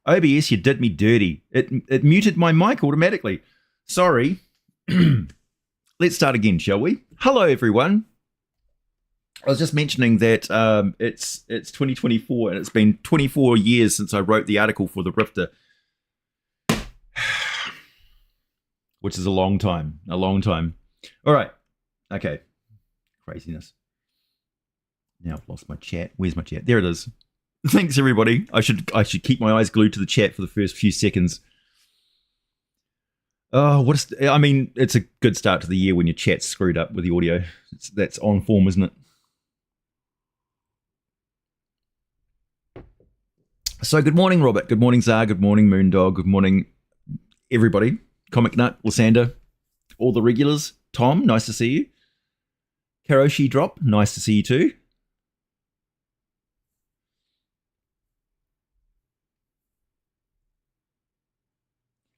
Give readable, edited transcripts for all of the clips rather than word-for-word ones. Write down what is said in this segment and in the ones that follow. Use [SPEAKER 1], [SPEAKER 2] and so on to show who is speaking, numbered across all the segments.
[SPEAKER 1] OBS, you did me dirty. It muted my mic automatically. Sorry. Let's start again, shall we? Hello, everyone. I was just mentioning that it's 2024 and it's been 24 years since I wrote the article for the Rifter, which is a long time. All right. Okay. Craziness. Now I've lost my chat. Where's my chat? There it is. Thanks, everybody. I should keep my eyes glued to the chat for the first few seconds. Oh, it's a good start to the year when your chat's screwed up with the audio. That's on form, isn't it? So good morning, Robert. Good morning, Zar. Good morning, Moondog. Good morning, everybody. Comic Nut, Lysander, all the regulars. Tom, nice to see you. Karoshi Drop, nice to see you too.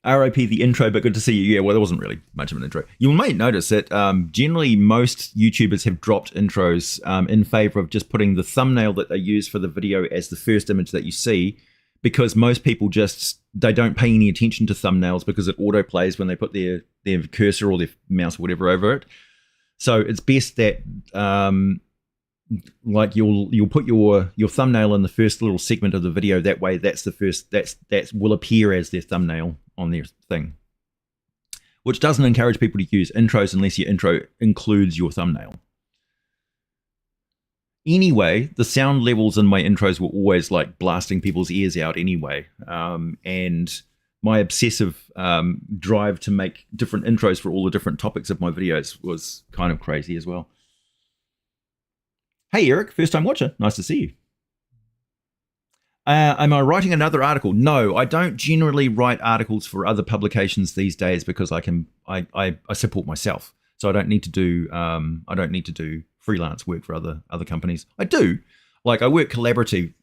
[SPEAKER 1] RIP the intro, but good to see you. Yeah, well, there wasn't really much of an intro. You might notice that generally most YouTubers have dropped intros in favor of just putting the thumbnail that they use for the video as the first image that you see, because most people they don't pay any attention to thumbnails because it autoplays when they put their cursor or their mouse or whatever over it. So it's best that like you'll put your thumbnail in the first little segment of the video. That way, that's the first that will appear as their thumbnail on their thing, which doesn't encourage people to use intros unless your intro includes your thumbnail. Anyway, the sound levels in my intros were always like blasting people's ears out anyway, and my obsessive drive to make different intros for all the different topics of my videos was kind of crazy as well. Hey Eric, first time watcher, nice to see you. Am I writing another article? No, I don't generally write articles for other publications these days because I support myself, so I don't need to do freelance work for other companies. I do, like I work collaborative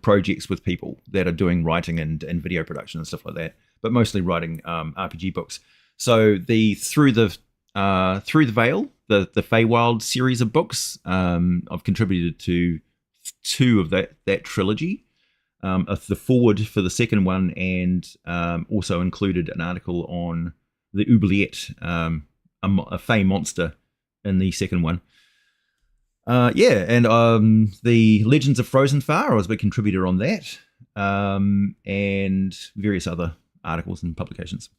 [SPEAKER 1] projects with people that are doing writing and video production and stuff like that, but mostly writing RPG books. So through the Veil, the Feywild series of books, I've contributed to 2 of that trilogy, the forward for the second one, and also included an article on the oubliette, a Fey monster in the second one. And the Legends of Frozen Far, I was a big contributor on that, and various other articles and publications.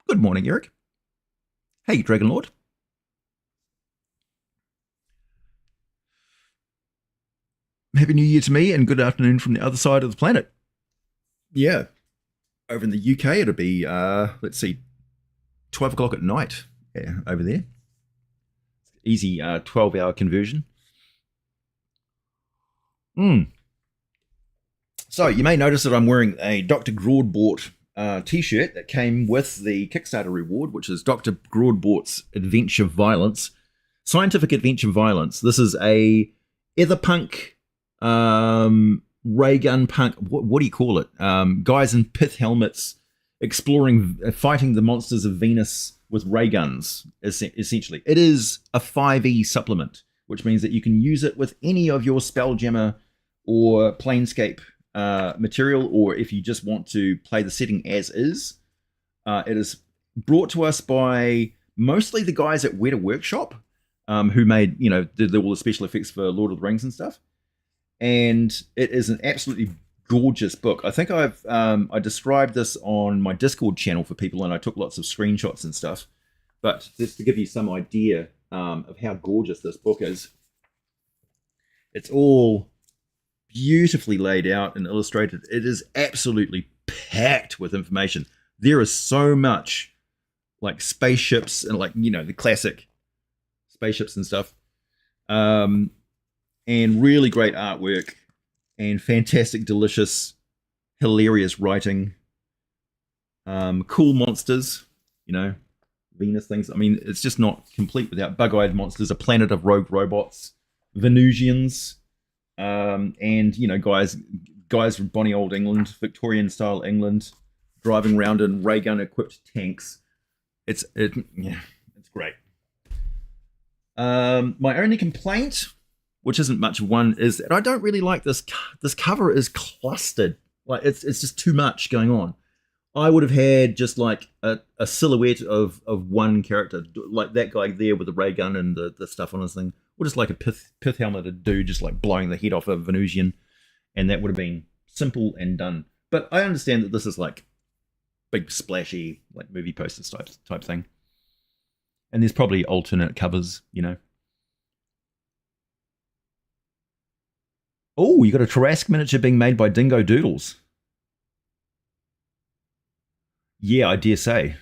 [SPEAKER 1] Good morning, Eric. Hey, Dragon Lord. Happy New Year to me, and good afternoon from the other side of the planet. Yeah. Over in the UK, it'll be, 12 o'clock at night over there. Easy 12-hour conversion. So you may notice that I'm wearing a Dr. Broadbort t-shirt that came with the Kickstarter reward, which is Dr. Broadbort's Adventure Violence, Scientific Adventure Violence. This is a etherpunk, ray gun punk, what do you call it? Guys in pith helmets fighting the monsters of Venus with ray guns, essentially. It is a 5e supplement, which means that you can use it with any of your Spelljammer or Planescape material, or if you just want to play the setting as is. It is brought to us by mostly the guys at Weta Workshop, who made, did all the special effects for Lord of the Rings and stuff. And it is an absolutely gorgeous book. I think I described this on my Discord channel for people, and I took lots of screenshots and stuff. But just to give you some idea of how gorgeous this book is, it's all beautifully laid out and illustrated. It is absolutely packed with information. There is so much, like spaceships and the classic spaceships and stuff. And really great artwork and fantastic, delicious, hilarious writing. Cool monsters, Venus things. I mean, it's just not complete without bug-eyed monsters, a planet of rogue robots, Venusians, and guys from bonny old England, Victorian style England, driving around in ray gun equipped tanks. It's great. My only complaint, which isn't much of one, is that I don't really like this. This cover is clustered Like it's just too much going on. I would have had just like a silhouette of one character, like that guy there with the ray gun and the stuff on his thing, or just like a pith helmeted dude just like blowing the head off a Venusian, and that would have been simple and done. But I understand that this is like big splashy like movie posters type thing, and there's probably alternate covers, you know. Oh, you got a Tarrasque miniature being made by Dingo Doodles. Yeah, I dare say.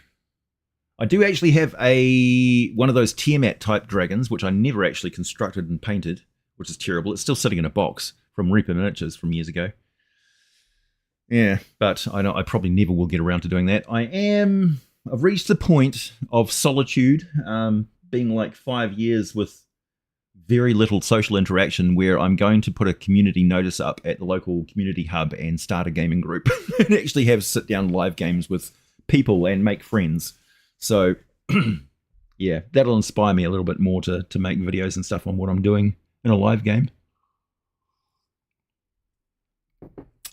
[SPEAKER 1] I do actually have a one of those Tiamat type dragons, which I never actually constructed and painted, which is terrible. It's still sitting in a box from Reaper Miniatures from years ago. Yeah, but I know I probably never will get around to doing that. I've reached the point of solitude, being like 5 years with very little social interaction, where I'm going to put a community notice up at the local community hub and start a gaming group and actually have sit down live games with people and make friends. So yeah, that'll inspire me a little bit more to make videos and stuff on what I'm doing in a live game.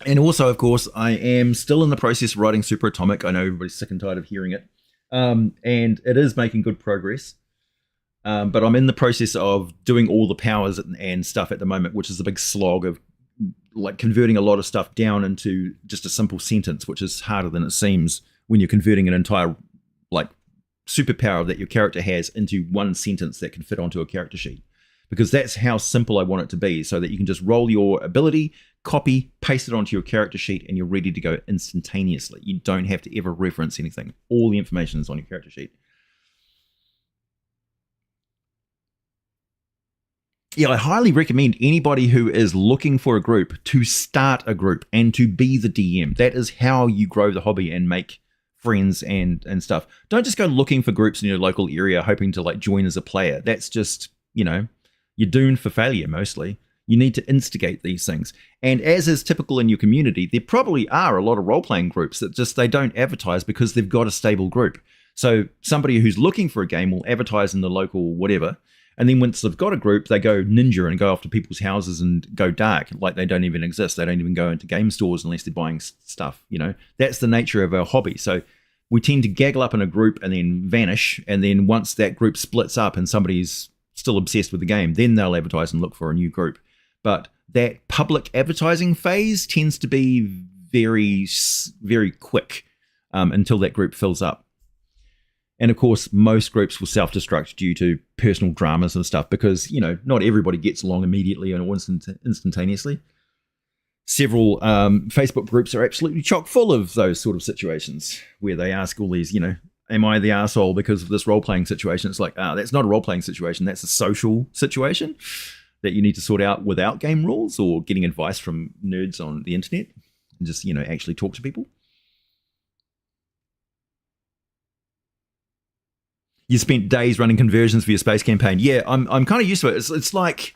[SPEAKER 1] And also, of course, I am still in the process of writing Super Atomic. I know everybody's sick and tired of hearing it. And it is making good progress. But I'm in the process of doing all the powers and stuff at the moment, which is a big slog of like converting a lot of stuff down into just a simple sentence, which is harder than it seems when you're converting an entire like superpower that your character has into one sentence that can fit onto a character sheet. Because that's how simple I want it to be, so that you can just roll your ability, copy, paste it onto your character sheet, and you're ready to go instantaneously. You don't have to ever reference anything. All the information is on your character sheet. Yeah, I highly recommend anybody who is looking for a group to start a group and to be the DM. That is how you grow the hobby and make friends and stuff. Don't just go looking for groups in your local area hoping to like join as a player. That's just, you know, you're doomed for failure mostly. You need to instigate these things. And as is typical in your community, there probably are a lot of role-playing groups that just they don't advertise because they've got a stable group. So somebody who's looking for a game will advertise in the local whatever, and then once they've got a group, they go ninja and go off to people's houses and go dark, like they don't even exist. They don't even go into game stores unless they're buying stuff, you know. That's the nature of our hobby. So we tend to gaggle up in a group and then vanish, and then once that group splits up and somebody's still obsessed with the game, then they'll advertise and look for a new group. But that public advertising phase tends to be very, very quick until that group fills up. And of course, most groups will self-destruct due to personal dramas and stuff because, you know, not everybody gets along immediately and instantaneously. Several Facebook groups are absolutely chock full of those sort of situations where they ask all these, you know, am I the arsehole because of this role-playing situation? It's like, that's not a role-playing situation. That's a social situation that you need to sort out without game rules or getting advice from nerds on the internet and just, you know, actually talk to people. You spent days running conversions for your space campaign. Yeah, I'm kind of used to it. It's like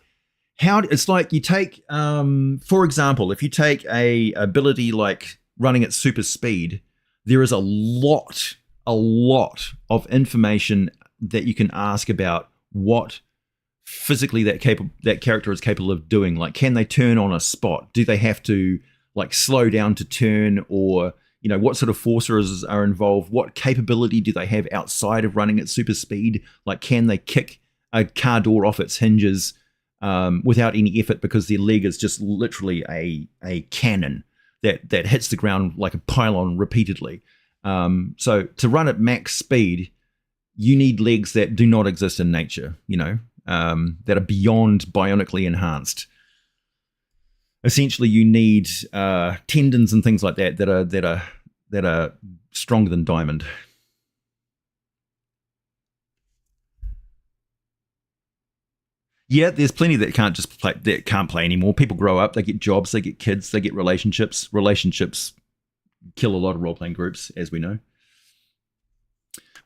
[SPEAKER 1] you take, for example, if you take a ability like running at super speed, there is a lot of information that you can ask about what physically that character is capable of doing. Like, can they turn on a spot? Do they have to like slow down to turn, or you know, what sort of forces are involved? What capability do they have outside of running at super speed? Like, can they kick a car door off its hinges without any effort because their leg is just literally a cannon that hits the ground like a pylon repeatedly? So to run at max speed, you need legs that do not exist in nature, you know, that are beyond bionically enhanced. Essentially, you need tendons and things like that that are stronger than diamond. Yeah, there's plenty that can't play anymore. People grow up, they get jobs, they get kids, they get relationships. Relationships kill a lot of role-playing groups, as we know.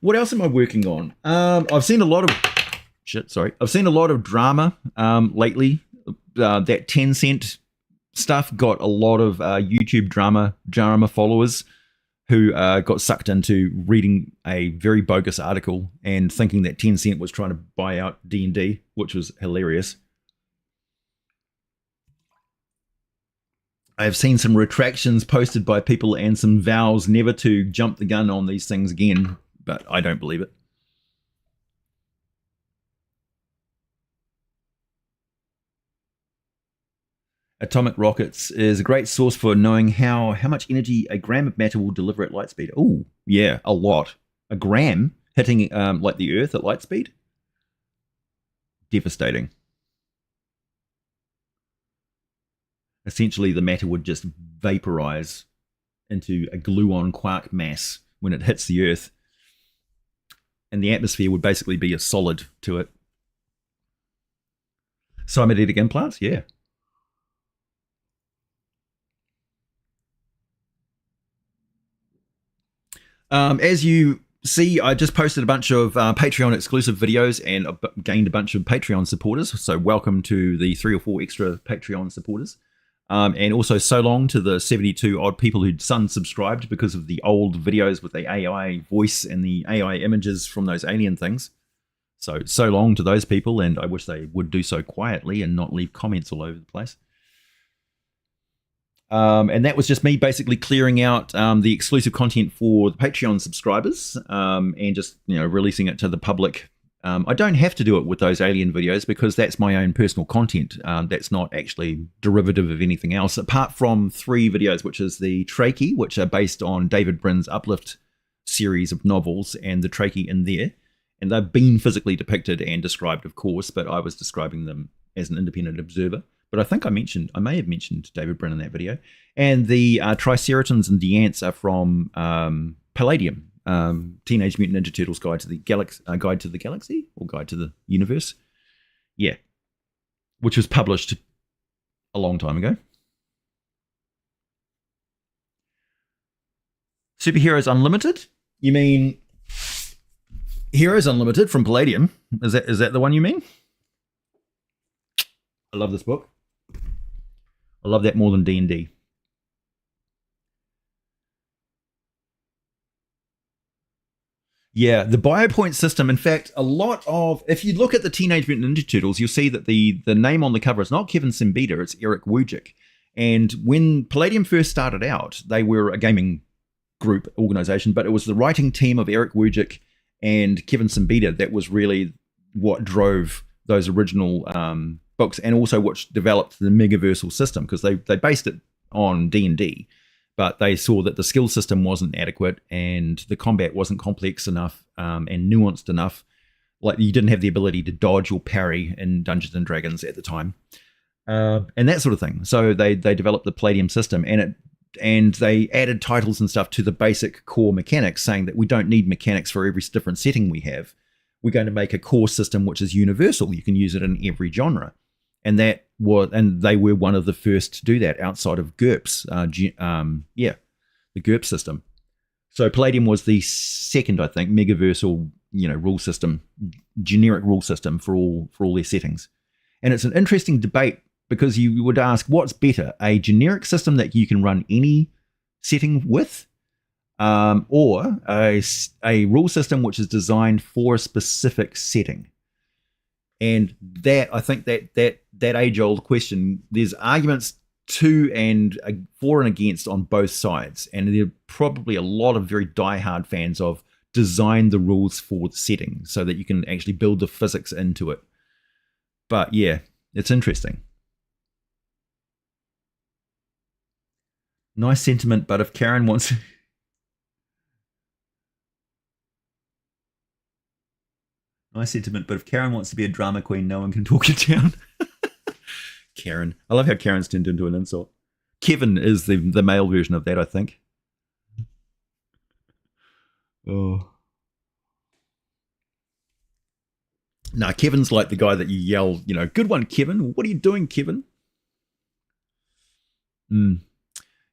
[SPEAKER 1] What else am I working on? I've seen a lot of drama lately. That 10-cent stuff got a lot of YouTube drama followers who got sucked into reading a very bogus article and thinking that 10 Cent was trying to buy out D&D, which was hilarious. I've seen some retractions posted by people and some vows never to jump the gun on these things again, but I don't believe it. Atomic rockets is a great source for knowing how much energy a gram of matter will deliver at light speed. Oh, yeah, a lot. A gram hitting like the Earth at light speed? Devastating. Essentially, the matter would just vaporize into a gluon quark mass when it hits the Earth. And the atmosphere would basically be a solid to it. Cymatic implants? Yeah. As you see, I just posted a bunch of Patreon exclusive videos and gained a bunch of Patreon supporters. So welcome to the 3 or 4 extra Patreon supporters. And also so long to the 72 odd people who'd unsubscribed because of the old videos with the AI voice and the AI images from those alien things. So long to those people, and I wish they would do so quietly and not leave comments all over the place. And that was just me basically clearing out the exclusive content for the Patreon subscribers and just releasing it to the public. I don't have to do it with those alien videos because that's my own personal content. That's not actually derivative of anything else, apart from 3 videos, which is the Trachea, which are based on David Brin's Uplift series of novels and the Trachea in there. And they've been physically depicted and described, of course, but I was describing them as an independent observer. But I think I may have mentioned David Brin in that video. And the Triceratons and Deants are from Palladium, Teenage Mutant Ninja Turtles Guide to the Galaxy or Guide to the Universe. Yeah. Which was published a long time ago. Superheroes Unlimited? You mean Heroes Unlimited from Palladium? Is that the one you mean? I love this book. I love that more than D&D. Yeah, the biopoint system. In fact, a lot of, if you look at the Teenage Mutant Ninja Turtles, you'll see that the name on the cover is not Kevin Simbita, it's Eric Wujcik. And when Palladium first started out, they were a gaming group organization, but it was the writing team of Eric Wujcik and Kevin Simbita that was really what drove those original books, and also which developed the Megaversal system, because they based it on D&D, but they saw that the skill system wasn't adequate and the combat wasn't complex enough and nuanced enough. Like, you didn't have the ability to dodge or parry in Dungeons and Dragons at the time, and that sort of thing. So they developed the Palladium system, and they added titles and stuff to the basic core mechanics, saying that we don't need mechanics for every different setting we have. We're going to make a core system which is universal. You can use it in every genre. And they were one of the first to do that outside of GURPS. The GURPS system. So Palladium was the second, I think, megaversal, rule system, generic rule system for all their settings. And it's an interesting debate, because you would ask, what's better, a generic system that you can run any setting with, or a rule system which is designed for a specific setting? And that, I think that age-old question, there's arguments for and against on both sides. And there are probably a lot of very diehard fans of design the rules for the setting so that you can actually build the physics into it. But yeah, it's interesting. Nice sentiment, but if Karen wants... Nice sentiment, but if Karen wants to be a drama queen, no one can talk it down. Karen. I love how Karen's turned into an insult. Kevin is the male version of that, I think. Oh. No, Kevin's like the guy that you yell, good one, Kevin. What are you doing, Kevin?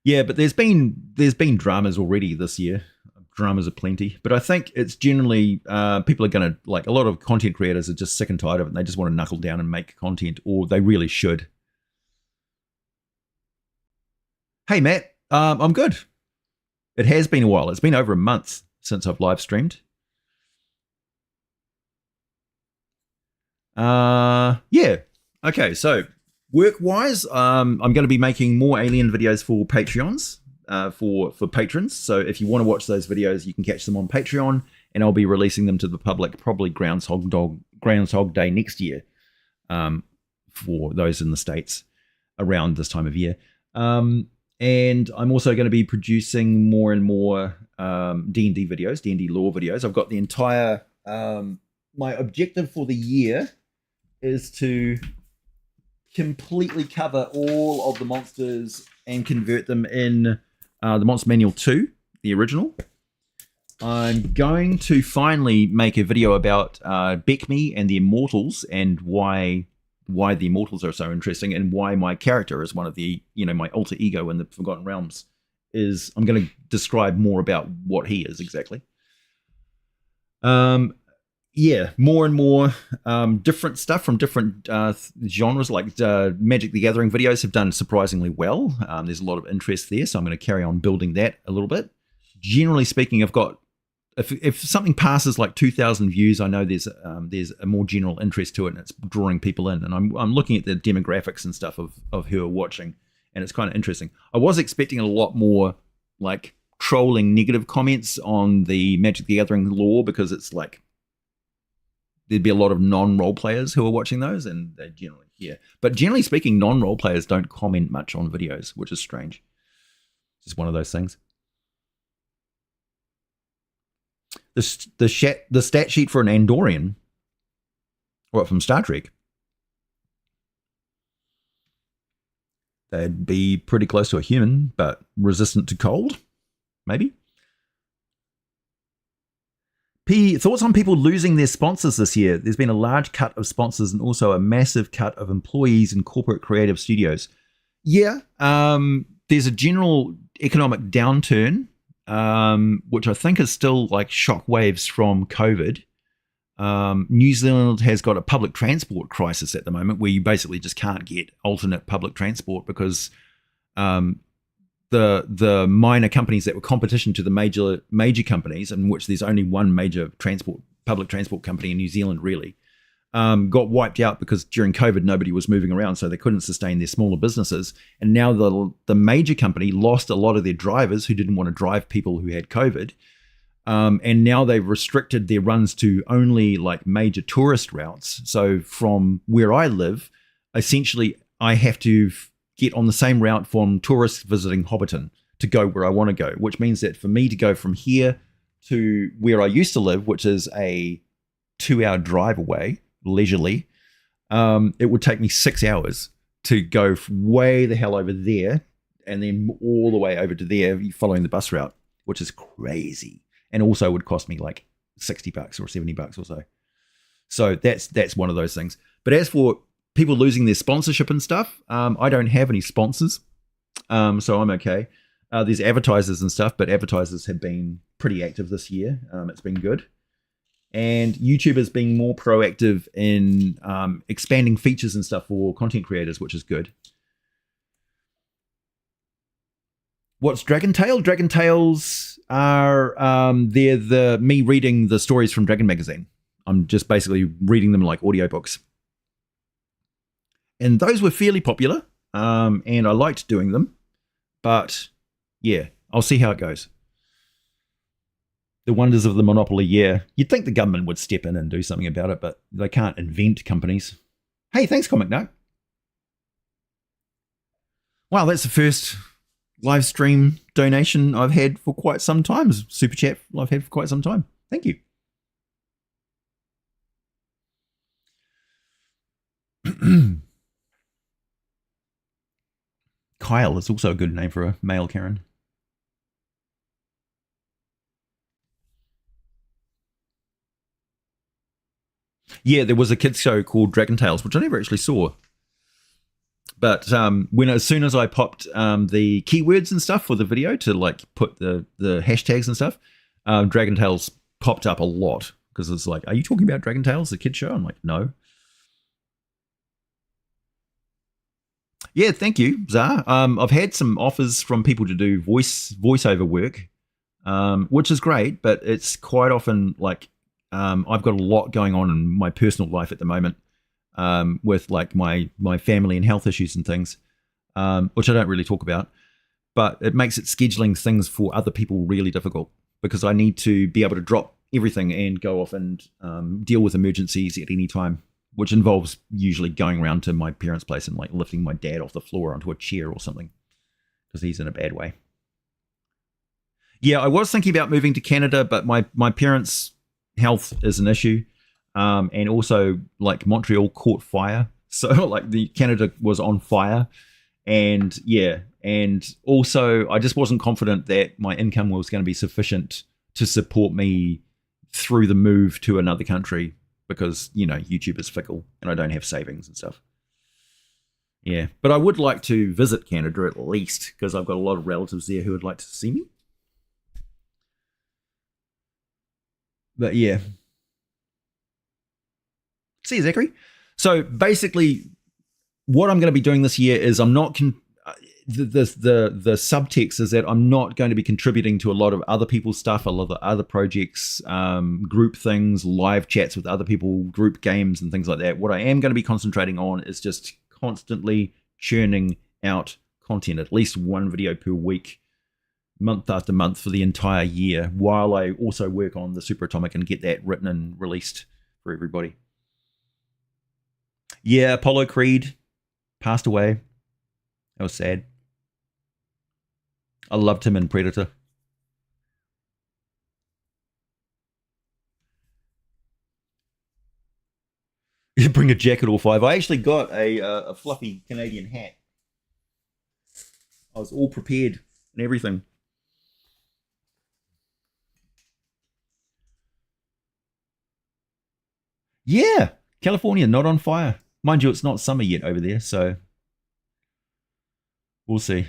[SPEAKER 1] Yeah, but there's been dramas already this year. Dramas are plenty, but I think it's generally people are going to, like, a lot of content creators are just sick and tired of it, and they just want to knuckle down and make content, or they really should. Hey, Matt, I'm good. It has been a while. It's been over a month since I've live streamed. Yeah. Okay, so Work-wise, I'm going to be making more Alien videos for Patreons, for patrons. So if you want to watch those videos, you can catch them on Patreon, and I'll be releasing them to the public probably Groundhog Day next year, for those in the States around this time of year. And I'm also going to be producing more and more D&D videos, D&D lore videos. I've got the entire... my objective for the year is to completely cover all of the monsters and convert them in the Monster Manual 2, the original. I'm going to finally make a video about Beckme and the Immortals, and why the Immortals are so interesting, and why my character is one of the, my alter ego in the Forgotten Realms. I'm going to describe more about what he is exactly. Yeah, more and more different stuff from different genres, like Magic the Gathering videos have done surprisingly well. There's a lot of interest there, so I'm going to carry on building that a little bit. Generally speaking, I've got, if something passes like 2,000 views, I know there's a more general interest to it, and it's drawing people in. And I'm looking at the demographics and stuff of who are watching, and it's kind of interesting. I was expecting a lot more like trolling negative comments on the Magic the Gathering lore, because it's like, there'd be a lot of non-role players who are watching those, and they generally hear. But generally speaking, non-role players don't comment much on videos, which is strange. It's just one of those things. The stat sheet for an Andorian, or from Star Trek, they'd be pretty close to a human, but resistant to cold, maybe. Thoughts on people losing their sponsors this year? There's been a large cut of sponsors and also a massive cut of employees in corporate creative studios. Yeah, there's a general economic downturn, which I think is still like shock waves from COVID. New Zealand has got a public transport crisis at the moment, where you basically just can't get alternate public transport because the minor companies that were competition to the major companies, in which there's only one major public transport company in New Zealand really, got wiped out because during COVID nobody was moving around, so they couldn't sustain their smaller businesses. And now the major company lost a lot of their drivers who didn't want to drive people who had COVID, and now they've restricted their runs to only like major tourist routes. So from where I live, essentially I have to get on the same route from tourists visiting Hobbiton to go where I want to go, which means that for me to go from here to where I used to live, which is a 2-hour drive away, leisurely, it would take me 6 hours to go way the hell over there and then all the way over to there following the bus route, which is crazy. And also would cost me like $60 or $70 or so. So that's one of those things. But as for people losing their sponsorship and stuff, I don't have any sponsors, so I'm okay. There's advertisers and stuff, but advertisers have been pretty active this year. It's been good. And YouTubers being more proactive in expanding features and stuff for content creators, which is good. What's Dragon Tale? Dragon Tales are they're me reading the stories from Dragon Magazine. I'm just basically reading them like audiobooks. And those were fairly popular, and I liked doing them. But yeah, I'll see how it goes. The wonders of the monopoly, yeah. You'd think the government would step in and do something about it, but they can't invent companies. Hey, thanks, Comic Note. Wow, that's the first live stream donation I've had for quite some time. Super chat I've had for quite some time. Thank you. Kyle is also a good name for a male Karen. Yeah, there was a kids show called Dragon Tales, which I never actually saw. But as soon as I popped the keywords and stuff for the video to like put the hashtags and stuff, Dragon Tales popped up a lot, because it's like, are you talking about Dragon Tales, the kids show? I'm like, no. Yeah, thank you, Zah. I've had some offers from people to do voiceover work, which is great, but it's quite often like I've got a lot going on in my personal life at the moment, with like my family and health issues and things, which I don't really talk about. But it makes it scheduling things for other people really difficult because I need to be able to drop everything and go off and deal with emergencies at any time, which involves usually going around to my parents' place and like lifting my dad off the floor onto a chair or something because he's in a bad way. Yeah, I was thinking about moving to Canada, but my parents' health is an issue. And also like Montreal caught fire. So like the Canada was on fire. And yeah, and also I just wasn't confident that my income was going to be sufficient to support me through the move to another country because, you know, YouTube is fickle and I don't have savings and stuff. Yeah, but I would like to visit Canada at least because I've got a lot of relatives there who would like to see me. But yeah. See you, Zachary. So basically, what I'm going to be doing this year is I'm not the subtext is that I'm not going to be contributing to a lot of other people's stuff, a lot of other projects, group things, live chats with other people, group games and things like that. What I am going to be concentrating on is just constantly churning out content, at least one video per week, month after month for the entire year, while I also work on the Super Atomic and get that written and released for everybody. Yeah, Apollo Creed passed away. That was sad. I loved him in Predator. You bring a jacket or five. I actually got a fluffy Canadian hat. I was all prepared and everything. Yeah, California not on fire. Mind you, it's not summer yet over there, so we'll see.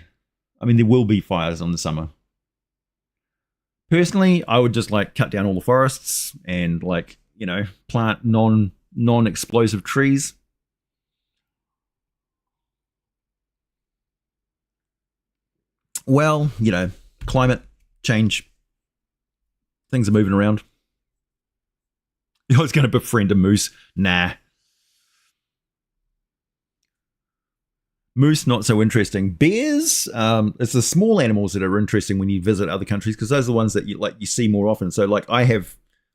[SPEAKER 1] I mean, there will be fires on the summer. Personally, I would just like cut down all the forests and like, you know, plant non-explosive trees. Well, you know, climate change. Things are moving around. I was going to befriend a moose. Nah. Moose, not so interesting. Bears, it's the small animals that are interesting when you visit other countries because those are the ones that you see more often. So like I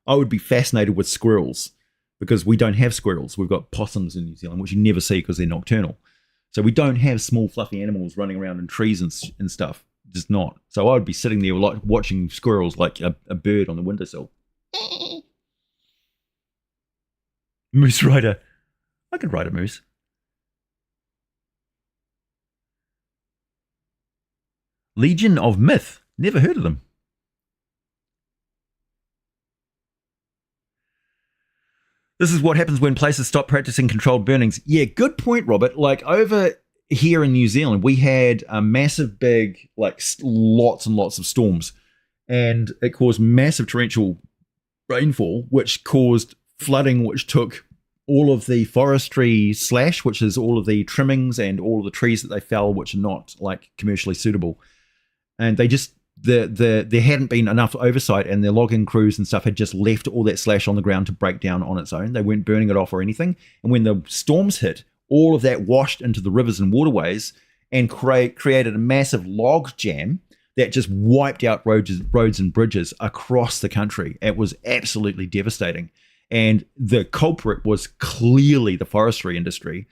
[SPEAKER 1] would be fascinated with squirrels because we don't have squirrels. We've got possums in New Zealand, which you never see because they're nocturnal. So we don't have small fluffy animals running around in trees and stuff. Just not. So I would be sitting there like watching squirrels like a bird on the windowsill. Moose rider. I could ride a moose. Legion of Myth. Never heard of them. This is what happens when places stop practicing controlled burnings. Yeah, good point, Robert. Like over here in New Zealand, we had a massive big, like lots and lots of storms. And it caused massive torrential rainfall, which caused flooding, which took all of the forestry slash, which is all of the trimmings and all of the trees that they fell, which are not like commercially suitable. And they just, there hadn't been enough oversight and their logging crews and stuff had just left all that slash on the ground to break down on its own. They weren't burning it off or anything. And when the storms hit, all of that washed into the rivers and waterways and created a massive log jam that just wiped out roads and bridges across the country. It was absolutely devastating. And the culprit was clearly the forestry industry.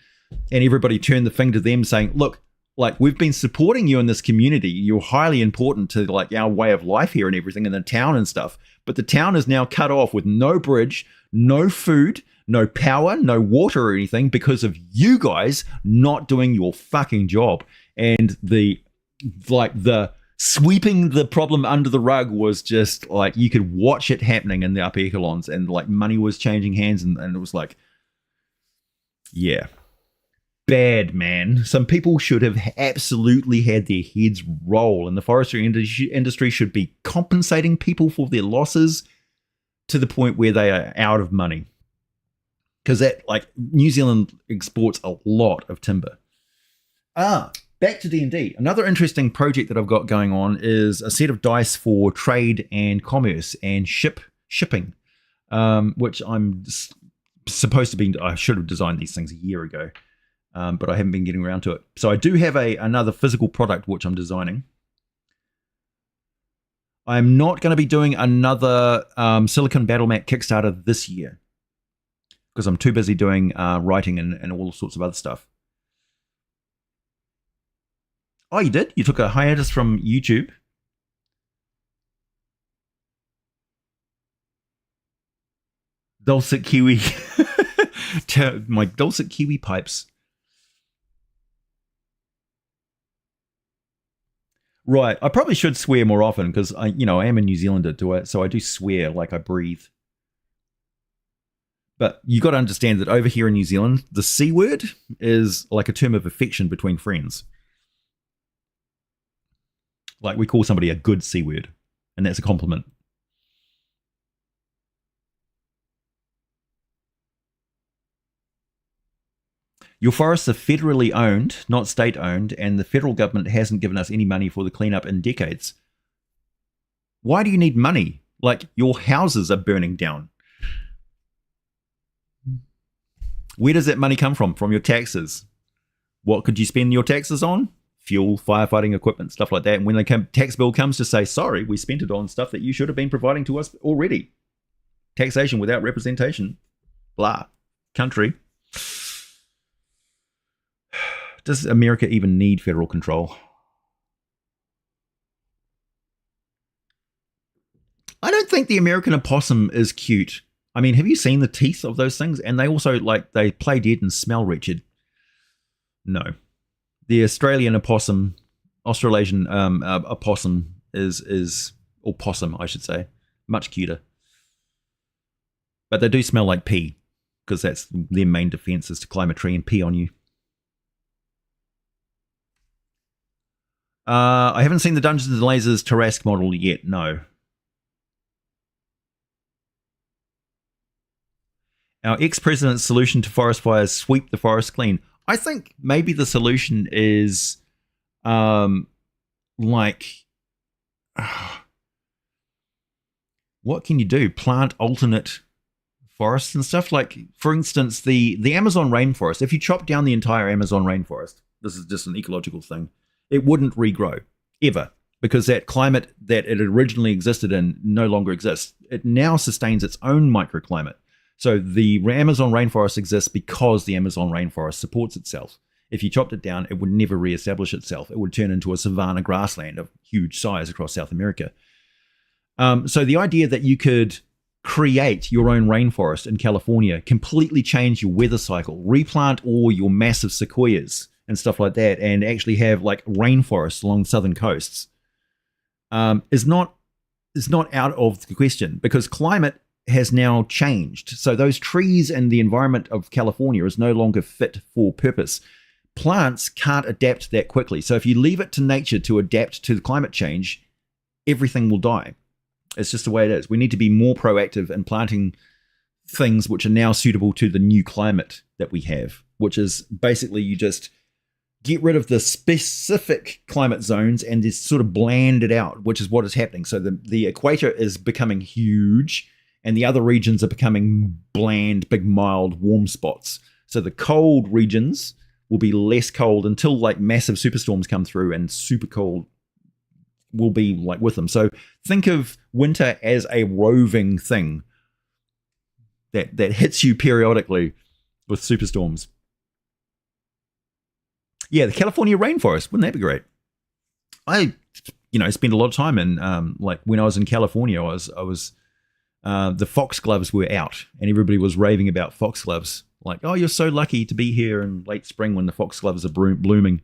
[SPEAKER 1] And everybody turned the finger to them saying, look, like we've been supporting you in this community. You're highly important to like our way of life here and everything in the town and stuff. But the town is now cut off with no bridge, no food, no power, no water or anything because of you guys not doing your fucking job. And the sweeping the problem under the rug was just like you could watch it happening in the upper echelons and like money was changing hands and it was like, yeah. Bad, man. Some people should have absolutely had their heads roll, and the forestry industry should be compensating people for their losses to the point where they are out of money. Because that, like, New Zealand exports a lot of timber. Back to D&D. Another interesting project that I've got going on is a set of dice for trade and commerce and shipping, which I'm supposed to be. I should have designed these things a year ago, but I haven't been getting around to it. So I do have another physical product which I'm designing. I'm not going to be doing another Silicon Battle Mat Kickstarter this year because I'm too busy doing writing and all sorts of other stuff. Oh, you did? You took a hiatus from YouTube? Dulcet Kiwi. My dulcet Kiwi pipes. Right. I probably should swear more often because I am a New Zealander to it, so I do swear like I breathe. But you got to understand that over here in New Zealand, the C word is like a term of affection between friends. Like we call somebody a good C word, and that's a compliment. Your forests are federally owned, not state owned, and the federal government hasn't given us any money for the cleanup in decades. Why do you need money? Like your houses are burning down. Where does that money come from? From your taxes. What could you spend your taxes on? Fuel, firefighting equipment, stuff like that. And when the tax bill comes to say, sorry, we spent it on stuff that you should have been providing to us already. Taxation without representation. Blah. Country. Does America even need federal control? I don't think the American opossum is cute. I mean, have you seen the teeth of those things? And they also, they play dead and smell wretched. No. The Australian opossum, Australasian opossum or possum, I should say, much cuter. But they do smell like pee, because that's their main defense is to climb a tree and pee on you. I haven't seen the Dungeons and Lasers Tarrasque model yet, no. Our ex-president's solution to forest fires: sweep the forest clean. I think maybe the solution is what can you do? Plant alternate forests and stuff. Like, for instance, the Amazon rainforest. If you chop down the entire Amazon rainforest, this is just an ecological thing, it wouldn't regrow, ever, because that climate that it originally existed in no longer exists. It now sustains its own microclimate. So the Amazon rainforest exists because the Amazon rainforest supports itself. If you chopped it down, it would never reestablish itself. It would turn into a savanna grassland of huge size across South America. So the idea that you could create your own rainforest in California, completely change your weather cycle, replant all your massive sequoias and stuff like that, and actually have like rainforests along the southern coasts, is not out of the question, because climate has now changed. So those trees and the environment of California is no longer fit for purpose. Plants can't adapt that quickly. So if you leave it to nature to adapt to the climate change, everything will die. It's just the way it is. We need to be more proactive in planting things which are now suitable to the new climate that we have, which is basically you just get rid of the specific climate zones and just sort of blend it out, which is what is happening. So the equator is becoming huge, and the other regions are becoming bland, big, mild, warm spots. So the cold regions will be less cold until like massive superstorms come through, and super cold will be like with them. So think of winter as a roving thing that hits you periodically with superstorms. Yeah, the California rainforest, wouldn't that be great? I spent a lot of time in like when I was in California, I was the foxgloves were out, and everybody was raving about foxgloves. Like, oh, you're so lucky to be here in late spring when the foxgloves are blooming.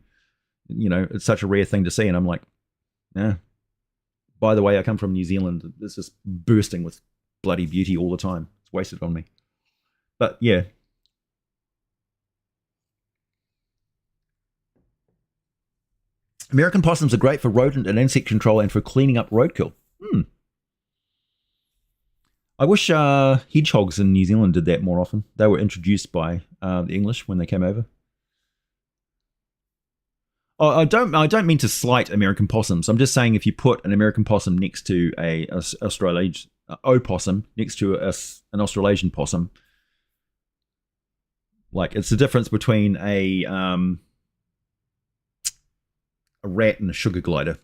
[SPEAKER 1] It's such a rare thing to see. And I'm like, yeah. By the way, I come from New Zealand. It's just bursting with bloody beauty all the time. It's wasted on me. But yeah. American possums are great for rodent and insect control and for cleaning up roadkill. I wish hedgehogs in New Zealand did that more often. They were introduced by the English when they came over. Oh, I don't mean to slight American possums. I'm just saying if you put an American possum next to an Australasian opossum next to an Australasian possum, Like it's the difference between a rat and a sugar glider.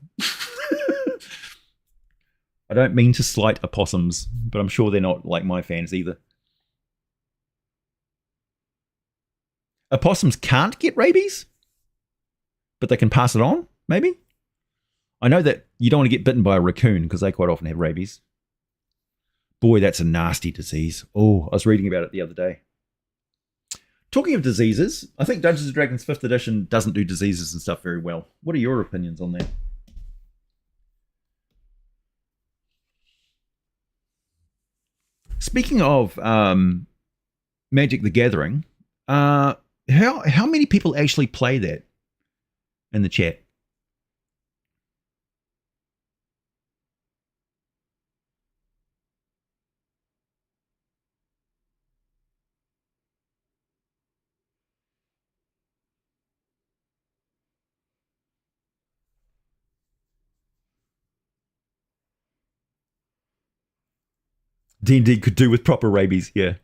[SPEAKER 1] I don't mean to slight opossums, but I'm sure they're not like my fans either. Opossums can't get rabies, but they can pass it on, maybe? I know that you don't want to get bitten by a raccoon because they quite often have rabies. Boy, that's a nasty disease. Oh, I was reading about it the other day. Talking of diseases, I think Dungeons & Dragons 5th edition doesn't do diseases and stuff very well. What are your opinions on that? Speaking of Magic the Gathering, how many people actually play that in the chat? D&D could do with proper rabies, yeah.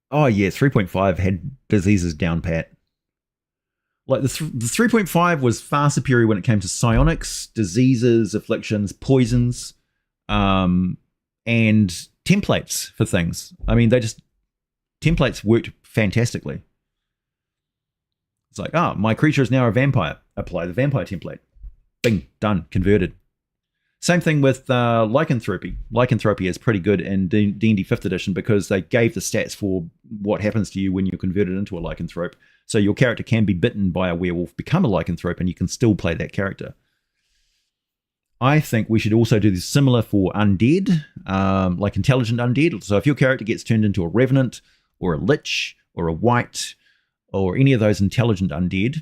[SPEAKER 1] Oh yeah, 3.5 had diseases down pat. Like the 3.5 was far superior when it came to psionics, diseases, afflictions, poisons, and templates for things. I mean, templates worked fantastically. It's like, my creature is now a vampire. Apply the vampire template. Bing, done, converted. Same thing with lycanthropy. Lycanthropy is pretty good in D&D 5th edition because they gave the stats for what happens to you when you're converted into a lycanthrope. So your character can be bitten by a werewolf, become a lycanthrope, and you can still play that character. I think we should also do this similar for undead, like intelligent undead. So if your character gets turned into a revenant or a lich or a wight or any of those intelligent undead,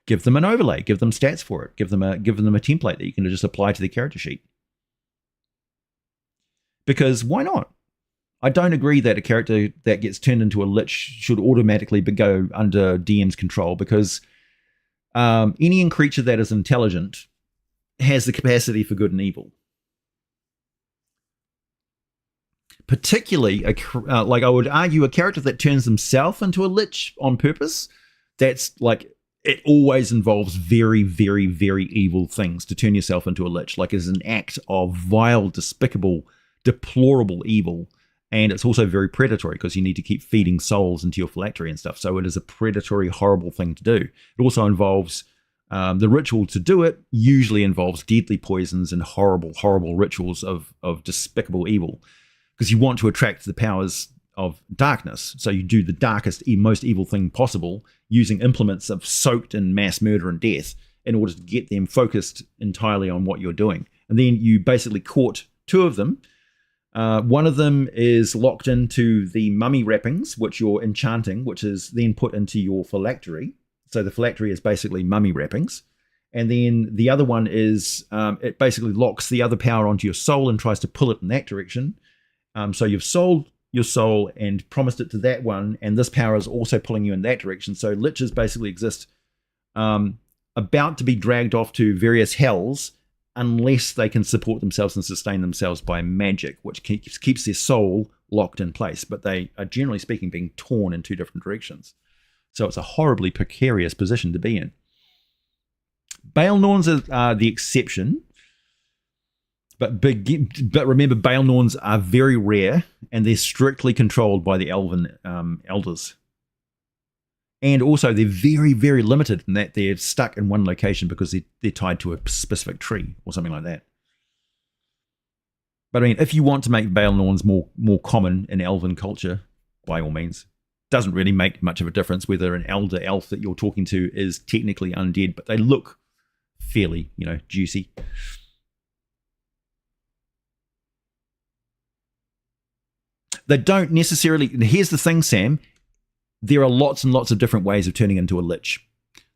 [SPEAKER 1] give them an overlay, give them stats for it, give them a template that you can just apply to the character sheet. Because why not? I don't agree that a character that gets turned into a lich should automatically go under DM's control, because any creature that is intelligent has the capacity for good and evil. Particularly, like I would argue, a character that turns himself into a lich on purpose, that's like, it always involves very, very, very evil things to turn yourself into a lich. Like, it's an act of vile, despicable, deplorable evil. And it's also very predatory because you need to keep feeding souls into your phylactery and stuff. So it is a predatory, horrible thing to do. It also involves the ritual to do it usually involves deadly poisons and horrible, horrible rituals of despicable evil, because you want to attract the powers of darkness. So you do the darkest, most evil thing possible using implements of soaked in mass murder and death in order to get them focused entirely on what you're doing. And then you basically court two of them. One of them is locked into the mummy wrappings, which you're enchanting, which is then put into your phylactery. So the phylactery is basically mummy wrappings. And then the other one is, it basically locks the other power onto your soul and tries to pull it in that direction. So you've sold your soul and promised it to that one, and this power is also pulling you in that direction. So liches basically exist about to be dragged off to various hells unless they can support themselves and sustain themselves by magic, which keeps their soul locked in place. But they are, generally speaking, being torn in two different directions. So it's a horribly precarious position to be in. Baelnorns are the exception. But remember, Baelnorns are very rare, and they're strictly controlled by the elven elders. And also, they're very, very limited in that they're stuck in one location because they're tied to a specific tree or something like that. But I mean, if you want to make Baelnorns more common in elven culture, by all means. Doesn't really make much of a difference whether an elder elf that you're talking to is technically undead, but they look fairly, juicy. They don't necessarily... Here's the thing, Sam. There are lots and lots of different ways of turning into a lich.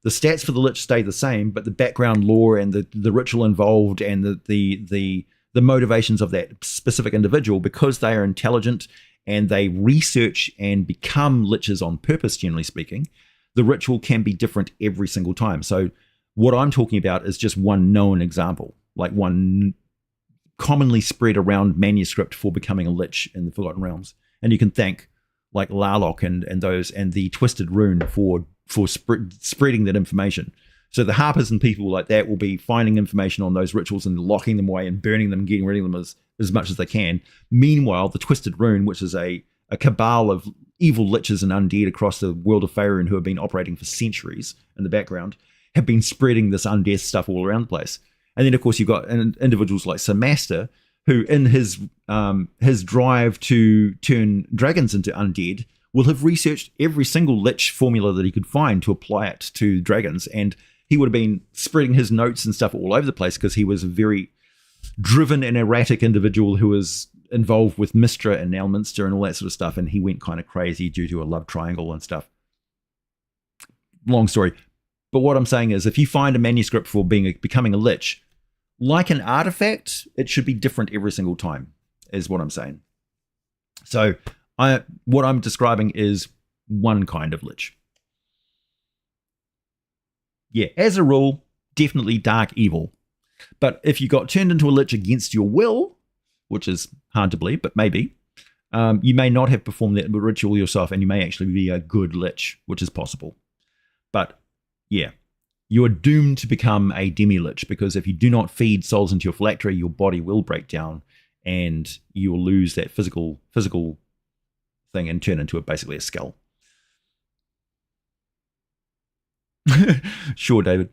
[SPEAKER 1] The stats for the lich stay the same, but the background lore and the ritual involved and the motivations of that specific individual, because they are intelligent and they research and become liches on purpose, generally speaking, the ritual can be different every single time. So what I'm talking about is just one known example, like one commonly spread around manuscript for becoming a lich in the Forgotten Realms. and you can thank like Larlock and those and the Twisted Rune for spreading that information. So the Harpers and people like that will be finding information on those rituals and locking them away and burning them, getting rid of them as much as they can. Meanwhile, the Twisted Rune, which is a cabal of evil liches and undead across the world of Faerun who have been operating for centuries in the background, have been spreading this undeath stuff all around the place. And then, of course, you've got individuals like Sir Master, who in his drive to turn dragons into undead will have researched every single lich formula that he could find to apply it to dragons. And he would have been spreading his notes and stuff all over the place because he was a very driven and erratic individual who was involved with Mystra and Elminster and all that sort of stuff. And he went kind of crazy due to a love triangle and stuff. Long story. But what I'm saying is if you find a manuscript for becoming a lich, like an artifact, it should be different every single time, is what I'm saying. So what I'm describing is one kind of lich. Yeah, as a rule, definitely dark evil. But if you got turned into a lich against your will, which is hard to believe, but maybe, you may not have performed that ritual yourself and you may actually be a good lich, which is possible. But yeah, you are doomed to become a demi-lich because if you do not feed souls into your phylactery, your body will break down and you will lose that physical thing and turn into basically a skull. Sure, David.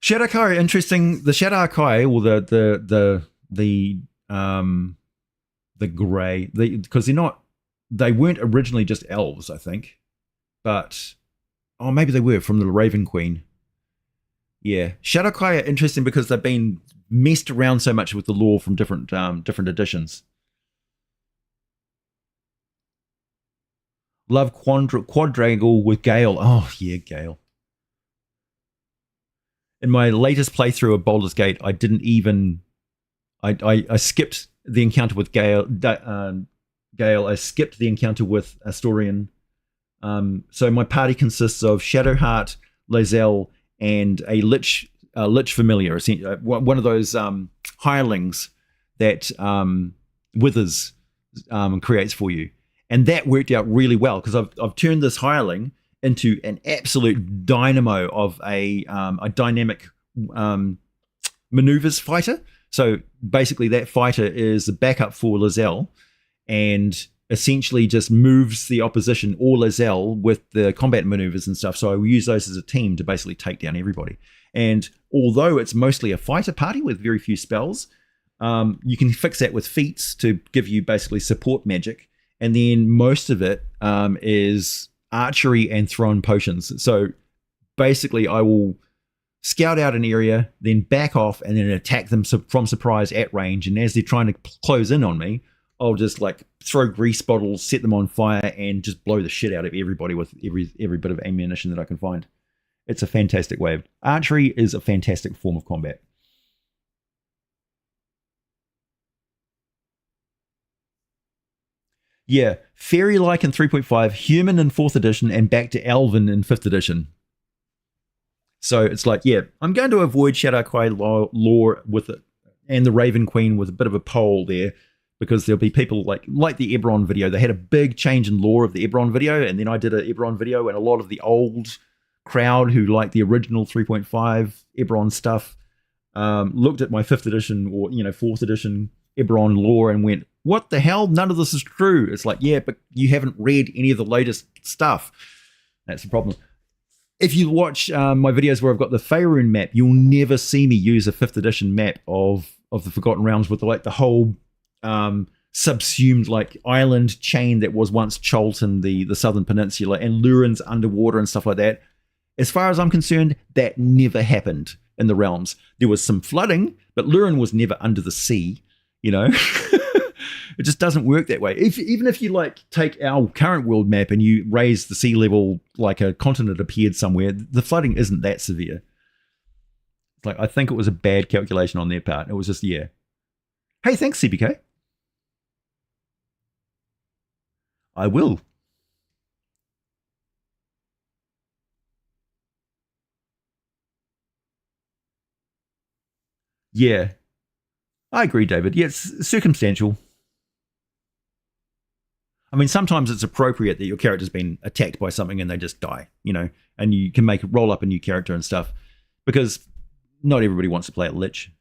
[SPEAKER 1] Shadowkai, interesting. The Shadowkai, or the grey, because they weren't originally just elves, I think, but maybe they were from the Raven Queen. Yeah, Shadowkai are interesting because they've been messed around so much with the lore from different editions. Love Quadrangle with Gale. Oh yeah, Gale. In my latest playthrough of Baldur's Gate, I didn't even. I skipped the encounter with Gale. I skipped the encounter with Astorian. So my party consists of Shadowheart, Lae'zel, and a lich familiar, one of those hirelings that Withers creates for you. And that worked out really well because I've turned this hireling into an absolute dynamo of a dynamic maneuvers fighter. So basically that fighter is the backup for Lae'zel and essentially just moves the opposition or Lae'zel with the combat maneuvers and stuff. So I use those as a team to basically take down everybody. And although it's mostly a fighter party with very few spells, you can fix that with feats to give you basically support magic. And then most of it is archery and thrown potions. So basically I will scout out an area, then back off and then attack them from surprise at range. And as they're trying to close in on me, I'll just like throw grease bottles, set them on fire and just blow the shit out of everybody with every bit of ammunition that I can find. It's a fantastic way. Archery is a fantastic form of combat. Yeah, fairy-like in 3.5, human in 4th edition, and back to elven in 5th edition. So it's like, yeah, I'm going to avoid Shadowkai lore with it, and the Raven Queen with a bit of a poll there, because there'll be people like the Eberron video. They had a big change in lore of the Eberron video, and then I did an Eberron video, and a lot of the old crowd who liked the original 3.5 Eberron stuff looked at my 5th edition or 4th edition Eberron lore and went, what the hell? None of this is true. It's like, yeah, but you haven't read any of the latest stuff. That's the problem. If you watch my videos where I've got the Faerun map, you'll never see me use a 5th edition map of the Forgotten Realms with the whole subsumed island chain that was once Cholton, the southern peninsula, and Lurin's underwater and stuff like that. As far as I'm concerned, that never happened in the realms. There was some flooding, but Lurin was never under the sea, It just doesn't work that way. Even if you take our current world map and you raise the sea level like a continent appeared somewhere, the flooding isn't that severe. I think it was a bad calculation on their part. It was just, yeah. Hey, thanks, CBK. I will. Yeah. I agree, David. Yeah, it's circumstantial. I mean, sometimes it's appropriate that your character's been attacked by something and they just die, and you can roll up a new character and stuff because not everybody wants to play a lich.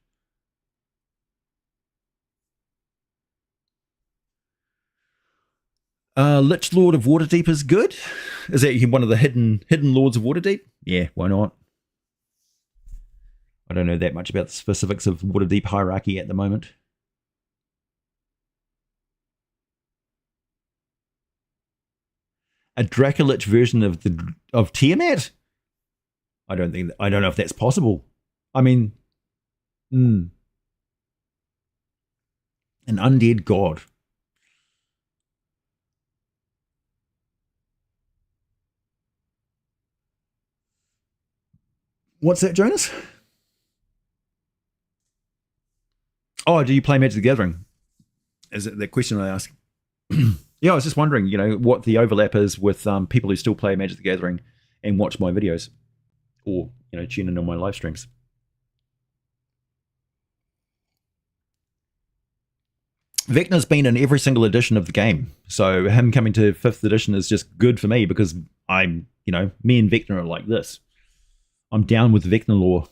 [SPEAKER 1] Lich Lord of Waterdeep is good. Is that one of the hidden lords of Waterdeep? Yeah, why not? I don't know that much about the specifics of Waterdeep hierarchy at the moment. A Dracolich version of Tiamat? I don't know if that's possible. I mean, an undead god. What's that, Jonas? Oh, do you play Magic the Gathering? Is it the question I asked? Yeah, I was just wondering, what the overlap is with people who still play Magic the Gathering and watch my videos, or tune in on my live streams. Vecna's been in every single edition of the game, so him coming to 5th edition is just good for me because I'm, me and Vecna are like this. I'm down with Vecna lore.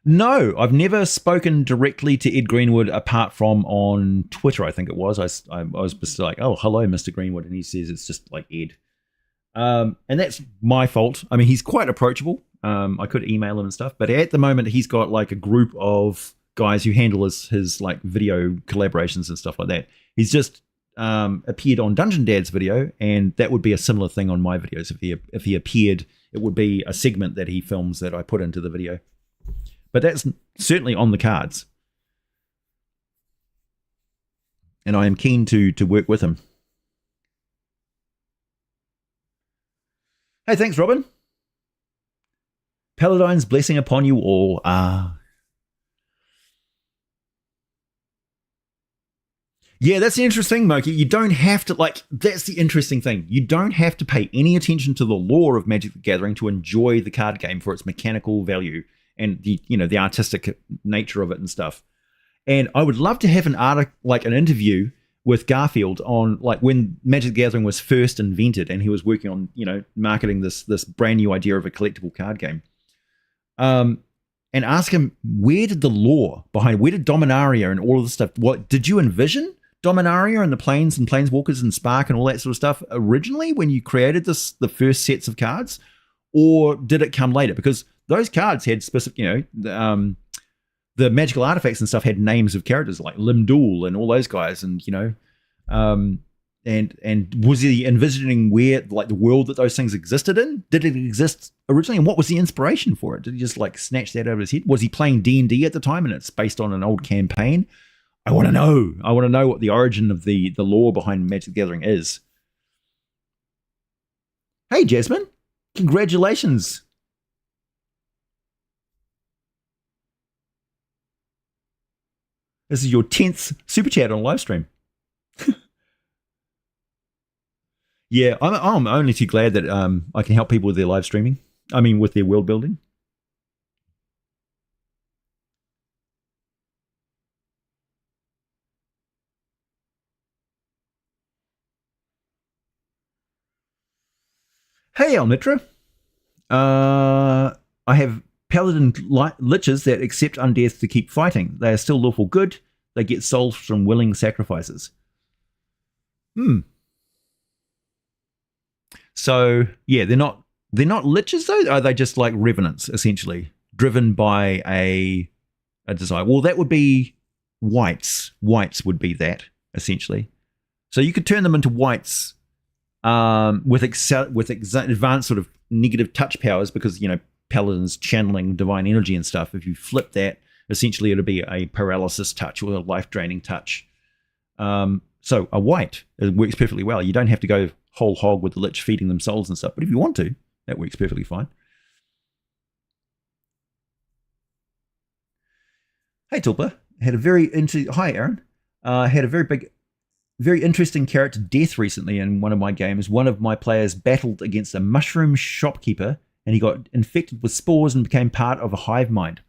[SPEAKER 1] No, I've never spoken directly to Ed Greenwood apart from on Twitter, I think it was. I was just like, oh, hello, Mr. Greenwood. And he says it's just like Ed. And that's my fault. I mean, he's quite approachable. I could email him and stuff. But at the moment, he's got like a group of guys who handle his like video collaborations and stuff like that. He's just appeared on Dungeon Dad's video, and that would be a similar thing on my videos. If he appeared, it would be a segment that he films that I put into the video. But that's certainly on the cards. And I am keen to work with him. Hey, thanks, Robin. Paladine's blessing upon you all. Yeah, that's the interesting thing, Moki. You don't have to, that's the interesting thing. You don't have to pay any attention to the lore of Magic the Gathering to enjoy the card game for its mechanical value and the artistic nature of it and stuff. And I would love to have an interview with Garfield on when Magic the Gathering was first invented and he was working on, marketing this brand new idea of a collectible card game. And ask him, where did Dominaria and all of this stuff, what did you envision Dominaria and the planes and planeswalkers and Spark and all that sort of stuff originally when you created the first sets of cards, or did it come later? Because those cards had specific, the magical artifacts and stuff had names of characters like Limdul and all those guys, and and was he envisioning where the world that those things existed in? Did it exist originally, and what was the inspiration for it? Did he just snatch that out of his head? Was he playing D&D at the time and it's based on an old campaign? I want to know. I want to know what the origin of the lore behind Magic the Gathering is. Hey, Jasmine. Congratulations. This is your 10th super chat on live stream. Yeah, I'm only too glad that I can help people with their live streaming. I mean, with their world building. Hey, Almitra. I have paladin liches that accept undeath to keep fighting. They are still lawful good. They get souls from willing sacrifices. So yeah, they're not liches though. Are they just like revenants, essentially, driven by a desire? Well, that would be wights. Wights would be that, essentially. So you could turn them into wights with advanced sort of negative touch powers, because paladins channeling divine energy and stuff. If you flip that, essentially it'll be a paralysis touch or a life draining touch. So a wight, it works perfectly well. You don't have to go whole hog with the lich feeding them souls and stuff, but if you want to, that works perfectly fine. Hey Tulpa, hi Aaron. Had a very interesting character death recently in one of my games. One of my players battled against a mushroom shopkeeper, and he got infected with spores and became part of a hive mind.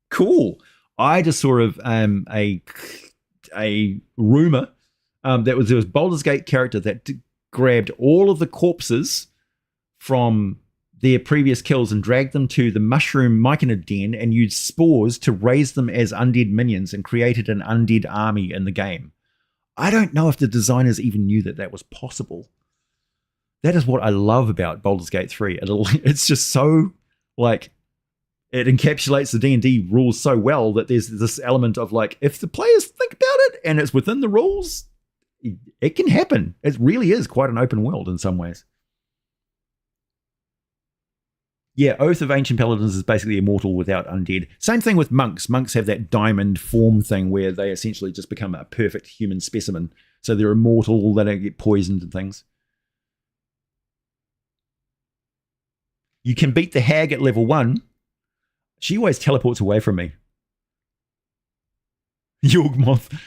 [SPEAKER 1] Cool. I just saw of a rumor that there was Baldur's Gate character that grabbed all of the corpses from their previous kills and dragged them to the mushroom myconid den and used spores to raise them as undead minions and created an undead army in the game. I don't know if the designers even knew that that was possible. That is what I love about Baldur's Gate 3. It's just so, like, it encapsulates the D&D rules so well that there's this element of, like, if the players think about it and it's within the rules, it can happen. It really is quite an open world in some ways. Yeah, Oath of Ancient Paladins is basically immortal without undead. Same thing with monks. Monks have that diamond form thing where they essentially just become a perfect human specimen. So they're immortal, they don't get poisoned and things. You can beat the hag at level 1. She always teleports away from me. Yawgmoth.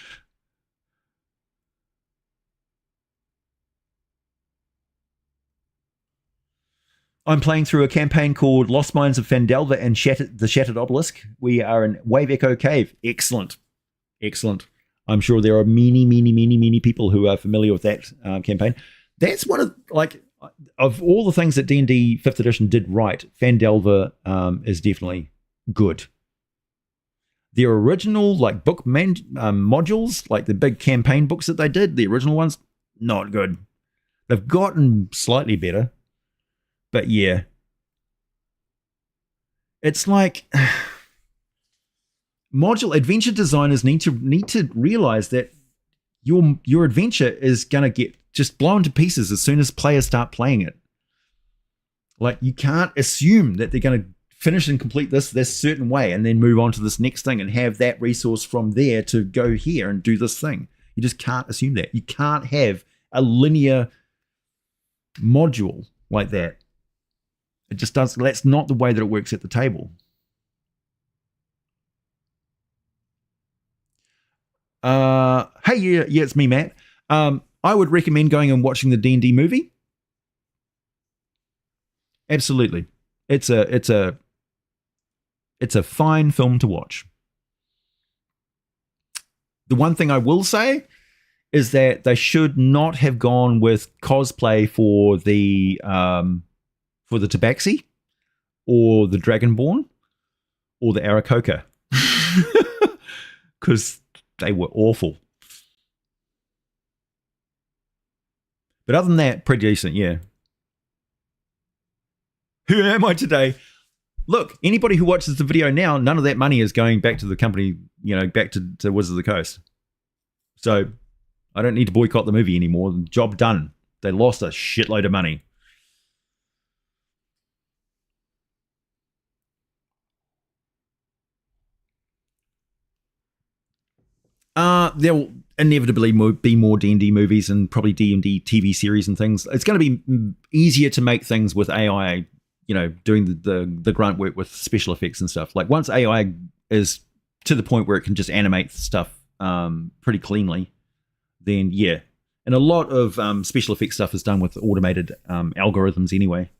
[SPEAKER 1] I'm playing through a campaign called Lost Mines of Phandelver and the Shattered Obelisk. We are in Wave Echo Cave. Excellent. Excellent. I'm sure there are many people who are familiar with that campaign. That's one of all the things that D&D 5th edition did right, Phandelver is definitely good. The original book modules, like the big campaign books that they did, the original ones, not good. They've gotten slightly better. But yeah, it's like module adventure designers need to realize that your adventure is gonna get just blown to pieces as soon as players start playing it. Like, you can't assume that they're gonna finish and complete this certain way and then move on to this next thing and have that resource from there to go here and do this thing. You just can't assume that. You can't have a linear module like that. It just does. That's not the way that it works at the table. Hey, yeah, it's me, Matt. I would recommend going and watching the D&D movie. Absolutely, it's a fine film to watch. The one thing I will say is that they should not have gone with cosplay for the Tabaxi, or the Dragonborn, or the Aarakocra, because they were awful. But other than that, pretty decent, yeah. Who am I today? Look, anybody who watches the video now, none of that money is going back to the company, back to Wizards of the Coast. So I don't need to boycott the movie anymore. Job done. They lost a shitload of money. There'll inevitably be more D&D movies and probably D&D TV series and things. It's going to be easier to make things with AI, doing the grunt work with special effects and stuff. Like, once AI is to the point where it can just animate stuff pretty cleanly, then yeah. And a lot of special effects stuff is done with automated algorithms anyway.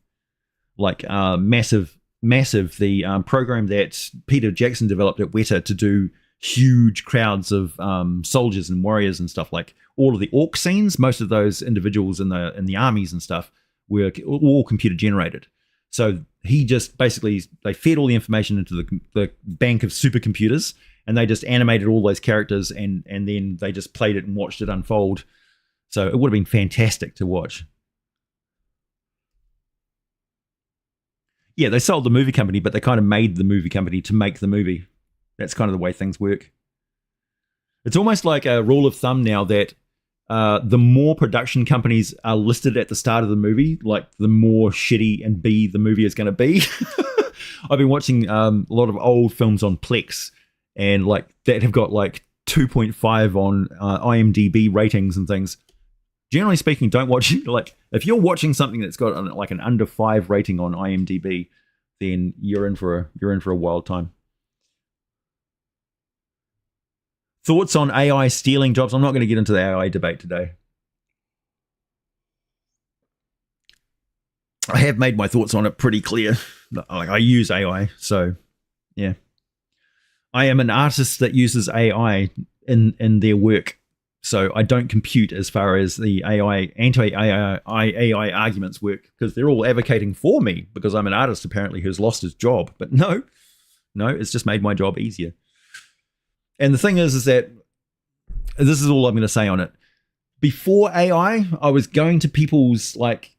[SPEAKER 1] Like Massive, the program that Peter Jackson developed at Weta to do huge crowds of soldiers and warriors and stuff. Like, all of the orc scenes, most of those individuals in the armies and stuff were all computer generated. So he just basically, they fed all the information into the bank of supercomputers, and they just animated all those characters, and then they just played it and watched it unfold. So it would have been fantastic to watch. Yeah, they sold the movie company, but they kind of made the movie company to make the movie. That's kind of the way things work. It's almost like a rule of thumb now that the more production companies are listed at the start of the movie, like, the more shitty and B the movie is going to be. I've been watching a lot of old films on Plex, and that have got 2.5 on IMDb ratings and things. Generally speaking, don't watch it. If you're watching something that's got an under 5 rating on IMDb, then you're in for a wild time. Thoughts on AI stealing jobs? I'm not going to get into the AI debate today. I have made my thoughts on it pretty clear. I use AI, so yeah. I am an artist that uses AI in their work. So I don't compute as far as the anti-AI arguments work, because they're all advocating for me because I'm an artist apparently who's lost his job. But no, it's just made my job easier. And the thing is that this is all I'm going to say on it. Before AI, I was going to people's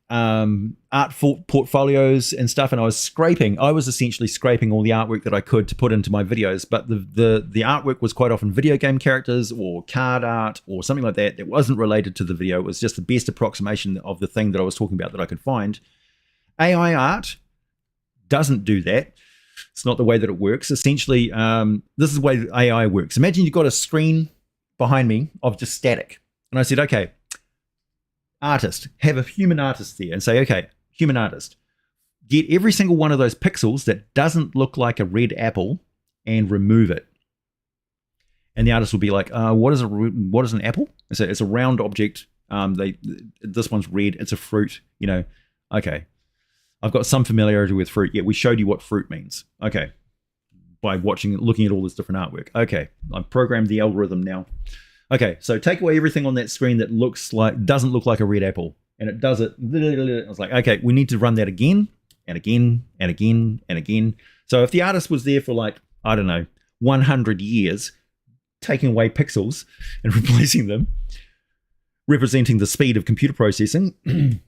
[SPEAKER 1] art portfolios and stuff, and I was essentially scraping all the artwork that I could to put into my videos. But the artwork was quite often video game characters or card art or something like that wasn't related to the video. It was just the best approximation of the thing that I was talking about that I could find. AI art doesn't do that. It's not the way that it works. Essentially, this is the way AI works. Imagine you've got a screen behind me of just static. And I said, okay, artist, have a human artist there and say, okay, human artist, get every single one of those pixels that doesn't look like a red apple and remove it. And the artist will be like, what is an apple? It's a round object. This one's red. It's a fruit. Okay. I've got some familiarity with fruit. Yeah, we showed you what fruit means. Okay. By looking at all this different artwork. Okay. I've programmed the algorithm now. Okay, so take away everything on that screen that doesn't look like a red apple, and it does it. I was like, okay, we need to run that again and again and again and again. So if the artist was there for 100 years, taking away pixels and replacing them, representing the speed of computer processing,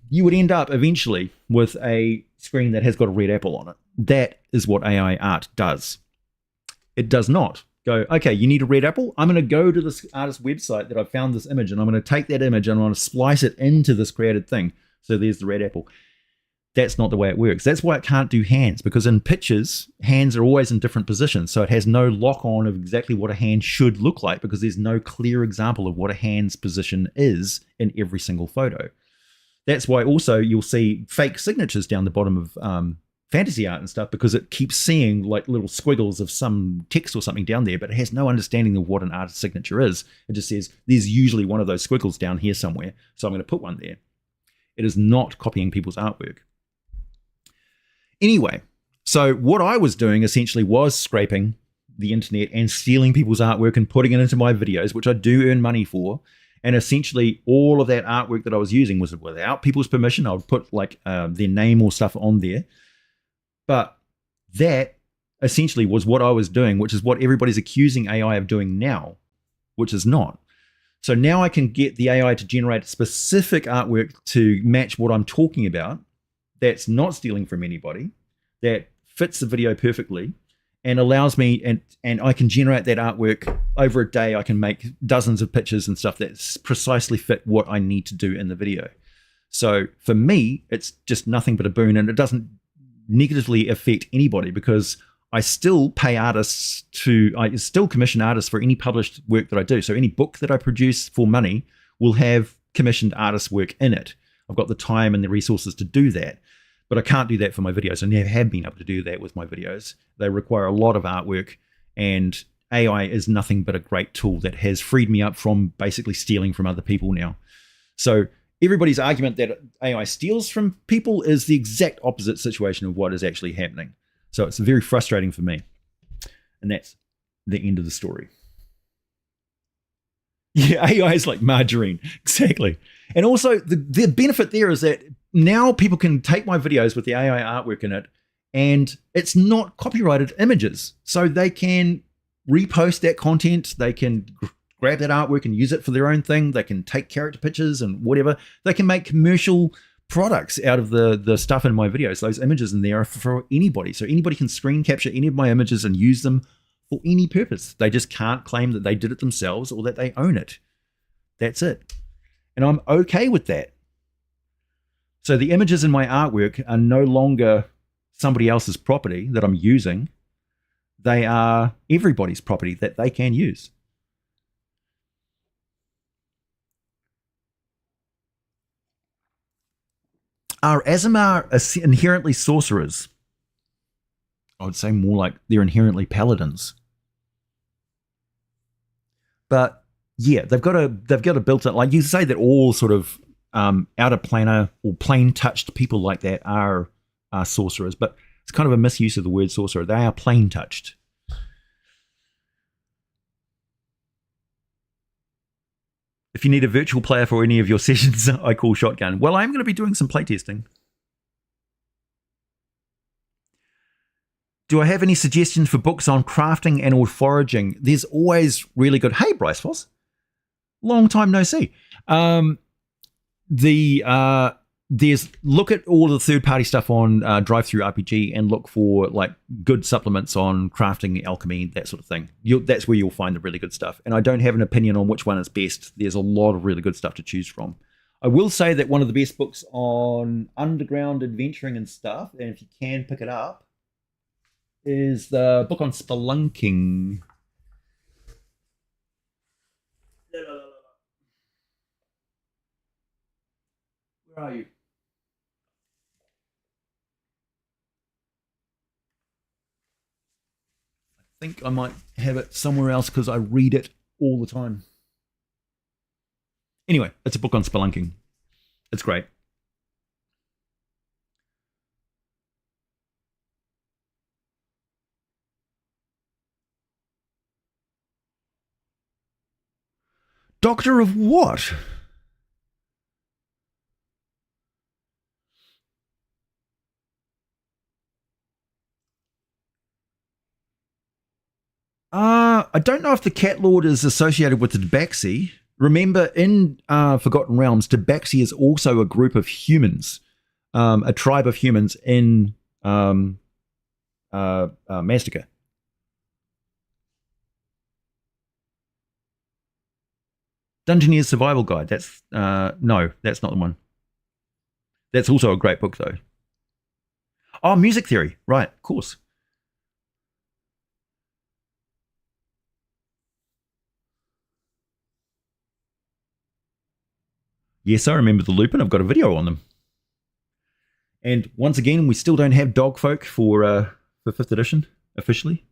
[SPEAKER 1] you would end up eventually with a screen that has got a red apple on it. That is what AI art does. It does not go, okay, you need a red apple? I'm going to go to this artist's website that I found this image, and I'm going to take that image and I'm going to splice it into this created thing. So there's the red apple. That's not the way it works. That's why it can't do hands, because in pictures, hands are always in different positions. So it has no lock on of exactly what a hand should look like, because there's no clear example of what a hand's position is in every single photo. That's why also you'll see fake signatures down the bottom of fantasy art and stuff, because it keeps seeing little squiggles of some text or something down there, but it has no understanding of what an artist's signature is. It just says there's usually one of those squiggles down here somewhere, so I'm going to put one there. It is not copying people's artwork. Anyway, so what I was doing essentially was scraping the internet and stealing people's artwork and putting it into my videos, which I do earn money for. And essentially all of that artwork that I was using was without people's permission. I would put their name or stuff on there. But that essentially was what I was doing, which is what everybody's accusing AI of doing now, which is not. So now I can get the AI to generate specific artwork to match what I'm talking about. That's not stealing from anybody, that fits the video perfectly, and allows me, and I can generate that artwork over a day. I can make dozens of pictures and stuff that precisely fit what I need to do in the video. So for me, it's just nothing but a boon, and it doesn't negatively affect anybody, because I still pay artists I still commission artists for any published work that I do. So any book that I produce for money will have commissioned artist work in it. I've got the time and the resources to do that, but I can't do that for my videos. I never have been able to do that with my videos. They require a lot of artwork, and AI is nothing but a great tool that has freed me up from basically stealing from other people now. So everybody's argument that AI steals from people is the exact opposite situation of what is actually happening. So it's very frustrating for me. And that's the end of the story. Yeah, AI is like margarine. Exactly. And also the benefit there is that now people can take my videos with the AI artwork in it, and it's not copyrighted images. So they can repost that content. They can grab that artwork and use it for their own thing. They can take character pictures and whatever. They can make commercial products out of the stuff in my videos. Those images in there are for anybody. So anybody can screen capture any of my images and use them for any purpose. They just can't claim that they did it themselves or that they own it. That's it. And I'm okay with that. So the images in my artwork are no longer somebody else's property that I'm using. They are everybody's property that they can use. Are Aasimar inherently sorcerers? I would say more like they're inherently paladins. But yeah, they've got a built in, like you say that all sort of outer planar or plane touched people like that are sorcerers, but it's kind of a misuse of the word sorcerer. They are plane touched. If you need a virtual player for any of your sessions, I call Shotgun. Well, I'm going to be doing some playtesting. Do I have any suggestions for books on crafting and or foraging? There's always really good. Hey, Bryce Foss. Long time no see. There's look at all the third-party stuff on Drive-Thru RPG and look for like good supplements on crafting, alchemy, that sort of thing. That's where you'll find the really good stuff. And I don't have an opinion on which one is best. There's a lot of really good stuff to choose from. I will say that one of the best books on underground adventuring and stuff, and if you can pick it up, is the book on spelunking. Where are you? I think I might have it somewhere else because I read it all the time. Anyway, it's a book on spelunking. It's great. Doctor of what? I don't know if the Cat Lord is associated with the Tabaxi. Remember, in Forgotten Realms, Tabaxi is also a group of humans, a tribe of humans in Maztica. Dungeoneer's Survival Guide. That's no, that's not the one. That's also a great book, though. Oh, Music Theory. Right, of course. Yes, I remember the Lupin. I've got a video on them. And once again, we still don't have Dogfolk for 5th edition officially.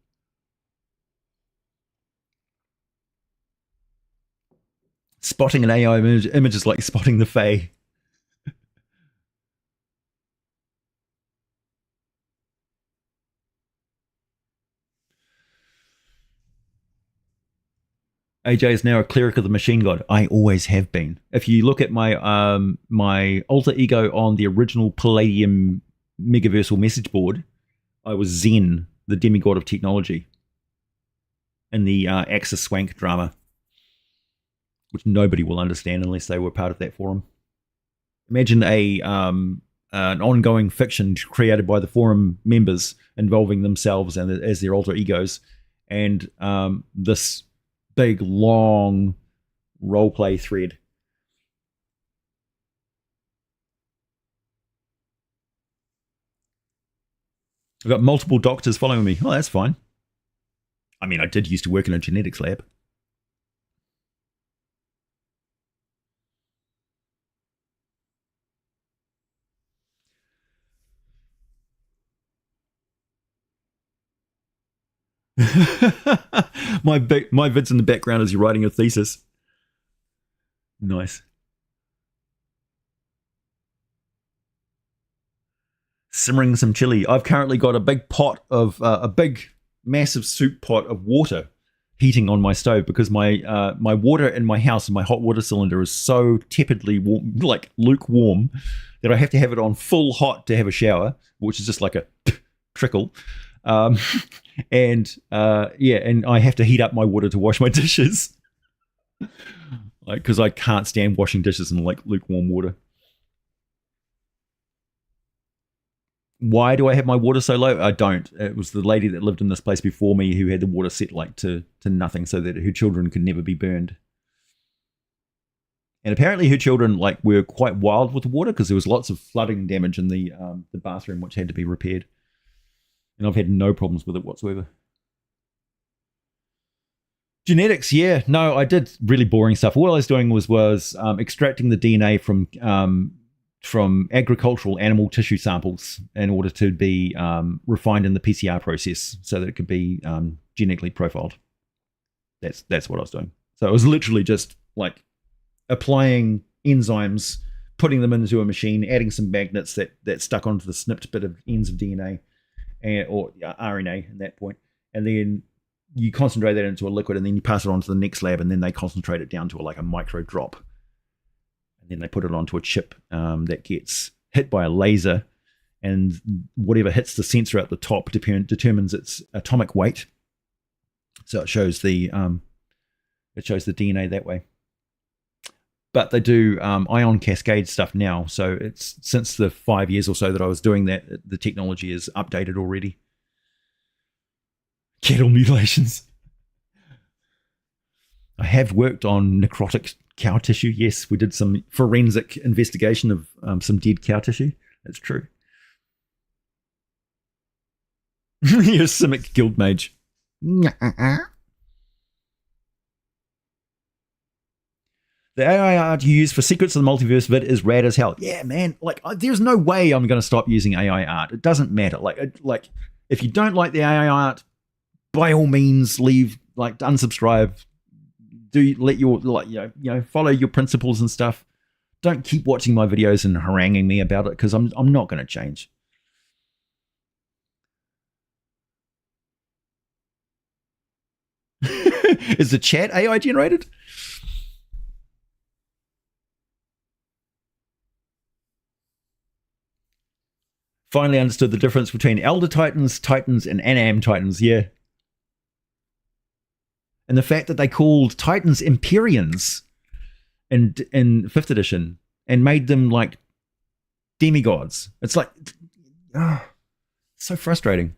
[SPEAKER 1] Spotting an AI image is like spotting the Fae. AJ is now a cleric of the machine god. I always have been. If you look at my my alter ego on the original Palladium Megaversal message board, I was Zen, the demigod of technology, in the Axis Swank drama, which nobody will understand unless they were part of that forum. Imagine an ongoing fiction created by the forum members involving themselves and as their alter egos, and this big, long roleplay thread. I've got multiple doctors following me. Oh, that's fine. I mean, I did used to work in a genetics lab. my vids in the background as you're writing a thesis. Nice. Simmering some chili. I've currently got a big pot of a big massive soup pot of water heating on my stove because my my water in my house and my hot water cylinder is so tepidly warm, like lukewarm, that I have to have it on full hot to have a shower, which is just like a trickle. And I have to heat up my water to wash my dishes, like because I can't stand washing dishes in like lukewarm water. Why do I have my water so low? I don't. It was the lady that lived in this place before me who had the water set like to nothing so that her children could never be burned. And apparently her children like were quite wild with the water because there was lots of flooding damage in the bathroom which had to be repaired. And I've had no problems with it whatsoever. Genetics, yeah. No, I did really boring stuff. All I was doing was extracting the DNA from agricultural animal tissue samples in order to be refined in the PCR process so that it could be genetically profiled. That's what I was doing. So it was literally just like applying enzymes, putting them into a machine, adding some magnets that stuck onto the snipped bit of ends of DNA or RNA at that point, and then you concentrate that into a liquid, and then you pass it on to the next lab, and then they concentrate it down to like a micro drop, and then they put it onto a chip that gets hit by a laser, and whatever hits the sensor at the top determines its atomic weight. So it shows the DNA that way. But they do ion cascade stuff now. So it's since the 5 years or so that I was doing that, the technology is updated already. Cattle mutilations. I have worked on necrotic cow tissue. Yes, we did some forensic investigation of some dead cow tissue. That's true. You're a Simic guild mage. The AI art you use for Secrets of the Multiverse vid is rad as hell. Yeah, man. Like, there's no way I'm going to stop using AI art. It doesn't matter. Like, if you don't like the AI art, by all means, leave. Like, unsubscribe. Do let your follow your principles and stuff. Don't keep watching my videos and haranguing me about it, because I'm not going to change. Is the chat AI generated? Finally understood the difference between Elder Titans, Titans, and Anam Titans. Yeah. And the fact that they called Titans Empyreans in 5th edition and made them like demigods. It's like, so frustrating.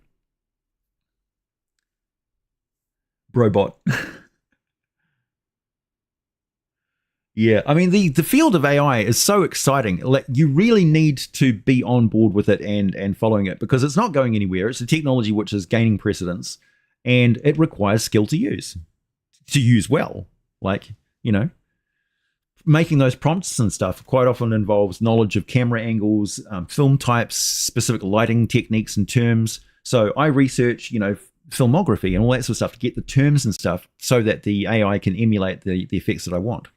[SPEAKER 1] Brobot. Yeah, I mean, the field of AI is so exciting. Like, you really need to be on board with it and following it, because it's not going anywhere. It's a technology which is gaining precedence, and it requires skill to use well. Like, making those prompts and stuff quite often involves knowledge of camera angles, film types, specific lighting techniques and terms. So I research, filmography and all that sort of stuff to get the terms and stuff so that the AI can emulate the effects that I want.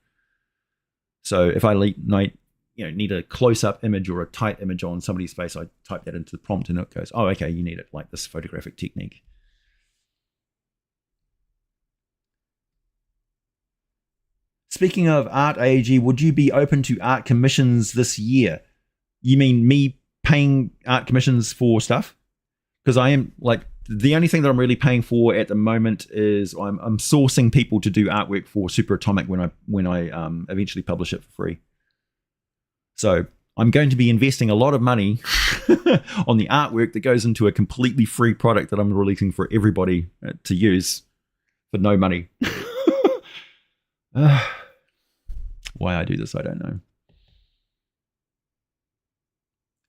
[SPEAKER 1] So if I need a close-up image or a tight image on somebody's face, I type that into the prompt and it goes, oh, okay, you need it like this photographic technique. Speaking of art, AAG, would you be open to art commissions this year? You mean me paying art commissions for stuff? Because I am, like, the only thing that I'm really paying for at the moment is I'm sourcing people to do artwork for Super Atomic when I eventually publish it for free. So I'm going to be investing a lot of money on the artwork that goes into a completely free product that I'm releasing for everybody to use for no money. Why I do this, I don't know.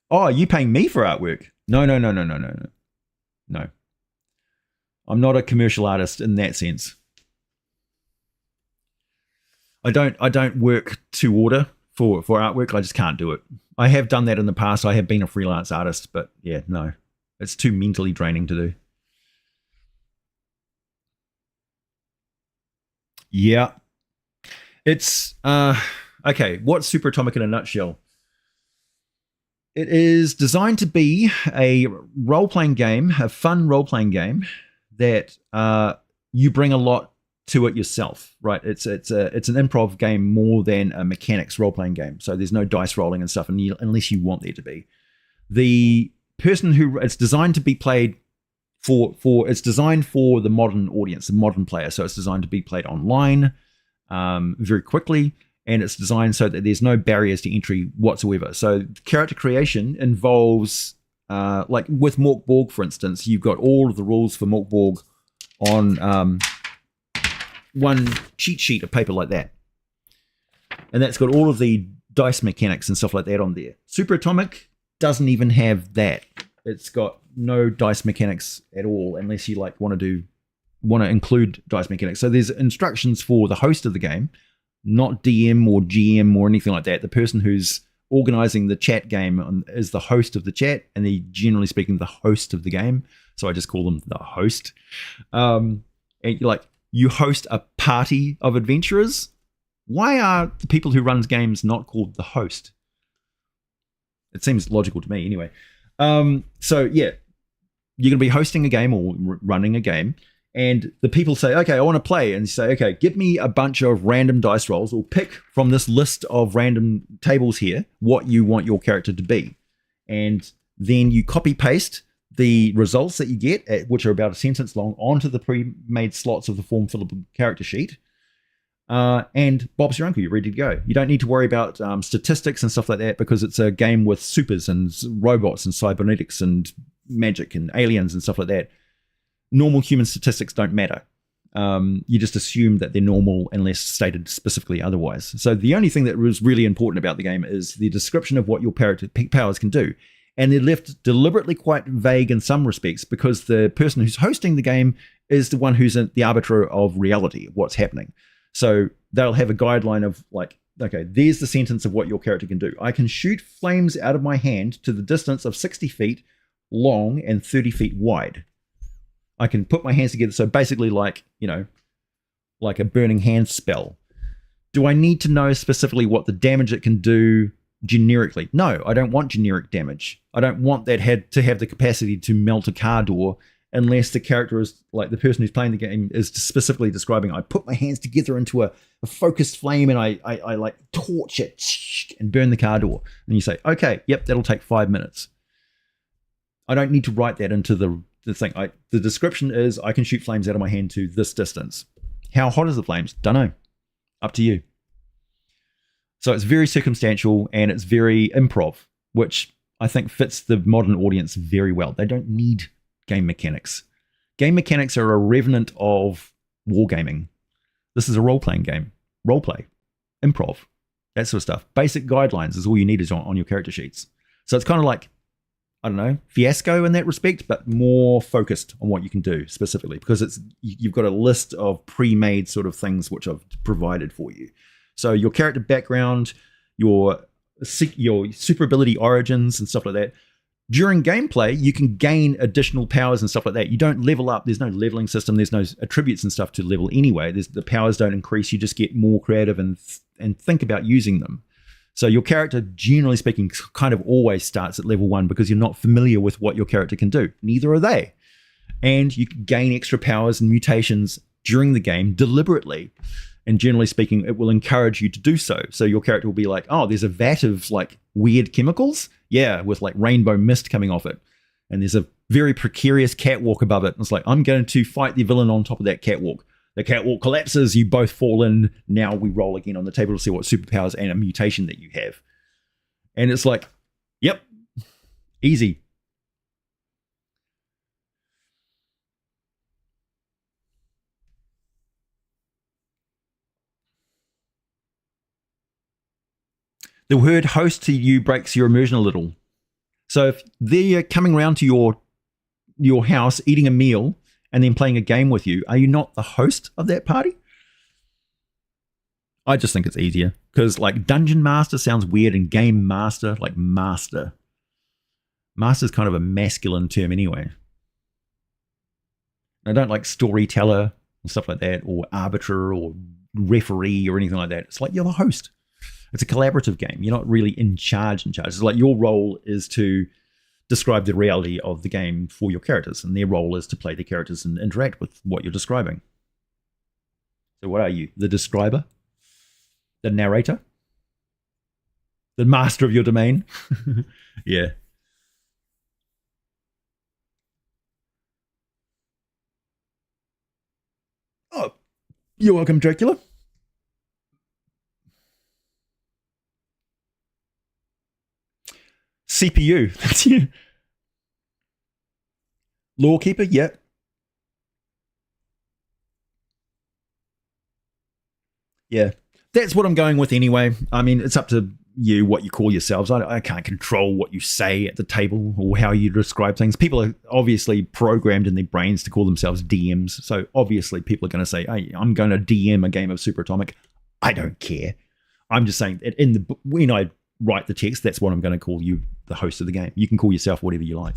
[SPEAKER 1] Oh, are you paying me for artwork? No. No. I'm not a commercial artist in that sense. I don't work to order for artwork. I just can't do it. I have done that in the past. I have been a freelance artist, but yeah, no. It's too mentally draining to do. Yeah. It's okay, what's Super Atomic in a nutshell? It is designed to be a role-playing game, a fun role-playing game that you bring a lot to it yourself, right? It's an improv game more than a mechanics role-playing game. So there's no dice rolling and stuff, unless you want there to be. The person who it's designed to be played it's designed for the modern audience, the modern player. So it's designed to be played online very quickly, and it's designed so that there's no barriers to entry whatsoever. So character creation involves, like with Mork Borg, for instance, you've got all of the rules for Mork Borg on one cheat sheet of paper like that. And that's got all of the dice mechanics and stuff like that on there. Super Atomic doesn't even have that. It's got no dice mechanics at all, unless you like want to include dice mechanics. So there's instructions for the host of the game, not DM or GM or anything like that. The person who's organizing the chat game is the host of the chat, and they generally speaking the host of the game. So I just call them the host. And you host a party of adventurers. Why are the people who run games not called the host? It seems logical to me anyway. So yeah, you're going to be hosting a game or running a game, And the people say, okay, I want to play. And you say, okay, give me a bunch of random dice rolls or pick from this list of random tables here what you want your character to be. And then you copy paste the results that you get, which are about a sentence long, onto the pre-made slots of the form fillable character sheet. And Bob's your uncle, you're ready to go. You don't need to worry about statistics and stuff like that because it's a game with supers and robots and cybernetics and magic and aliens and stuff like that. Normal human statistics don't matter. You just assume that they're normal unless stated specifically otherwise. So the only thing that was really important about the game is the description of what your powers can do. And they're left deliberately quite vague in some respects because the person who's hosting the game is the one who's the arbiter of reality, of what's happening. So they'll have a guideline of like, okay, there's the sentence of what your character can do. I can shoot flames out of my hand to the distance of 60 feet long and 30 feet wide. I can put my hands together. So basically like, like a burning hand spell. Do I need to know specifically what the damage it can do generically? No, I don't want generic damage. I don't want that to have the capacity to melt a car door unless the character is like the person who's playing the game is specifically describing, I put my hands together into a focused flame and I like torch it and burn the car door. And you say, okay, yep, that'll take 5 minutes. I don't need to write that into the thing. The description is I can shoot flames out of my hand to this distance. How hot is the flames? Don't know. Up to you. So it's very circumstantial and it's very improv, which I think fits the modern audience very well. They don't need game mechanics. Game mechanics are a revenant of wargaming. This is a role-playing game. Roleplay. Improv. That sort of stuff. Basic guidelines is all you need is on your character sheets. So it's kind of like, I don't know, Fiasco in that respect, but more focused on what you can do specifically because you've got a list of pre-made sort of things which I've provided for you. So your character background, your super ability origins and stuff like that. During gameplay, you can gain additional powers and stuff like that. You don't level up. There's no leveling system. There's no attributes and stuff to level anyway. The powers don't increase. You just get more creative and think about using them. So your character, generally speaking, kind of always starts at level 1 because you're not familiar with what your character can do. Neither are they. And you can gain extra powers and mutations during the game deliberately. And generally speaking, it will encourage you to do so. So your character will be like, oh, there's a vat of like weird chemicals. Yeah, with like rainbow mist coming off it. And there's a very precarious catwalk above it. And it's like, I'm going to fight the villain on top of that catwalk. The catwalk collapses, you both fall in. Now we roll again on the table to see what superpowers and a mutation that you have. And it's like, yep, easy. The word host to you breaks your immersion a little. So if they're coming around to your house, eating a meal, and then playing a game with you, are you not the host of that party? I just think it's easier because like Dungeon Master sounds weird and Game Master, like Master. Master is kind of a masculine term anyway. I don't like storyteller and stuff like that, or arbiter or referee or anything like that. It's like you're the host. It's a collaborative game. You're not really in charge. It's like your role is to describe the reality of the game for your characters, and their role is to play the characters and interact with what you're describing. So what are you? The describer? The narrator? The master of your domain? Yeah. Oh, you're welcome, Dracula. CPU. That's you. Lawkeeper, yeah. Yeah. That's what I'm going with anyway. I mean, it's up to you what you call yourselves. I can't control what you say at the table or how you describe things. People are obviously programmed in their brains to call themselves DMs. So obviously people are going to say, hey, I'm going to DM a game of Super Atomic. I don't care. I'm just saying that when I write the text, that's what I'm going to call you, the host of the game. You can call yourself whatever you like.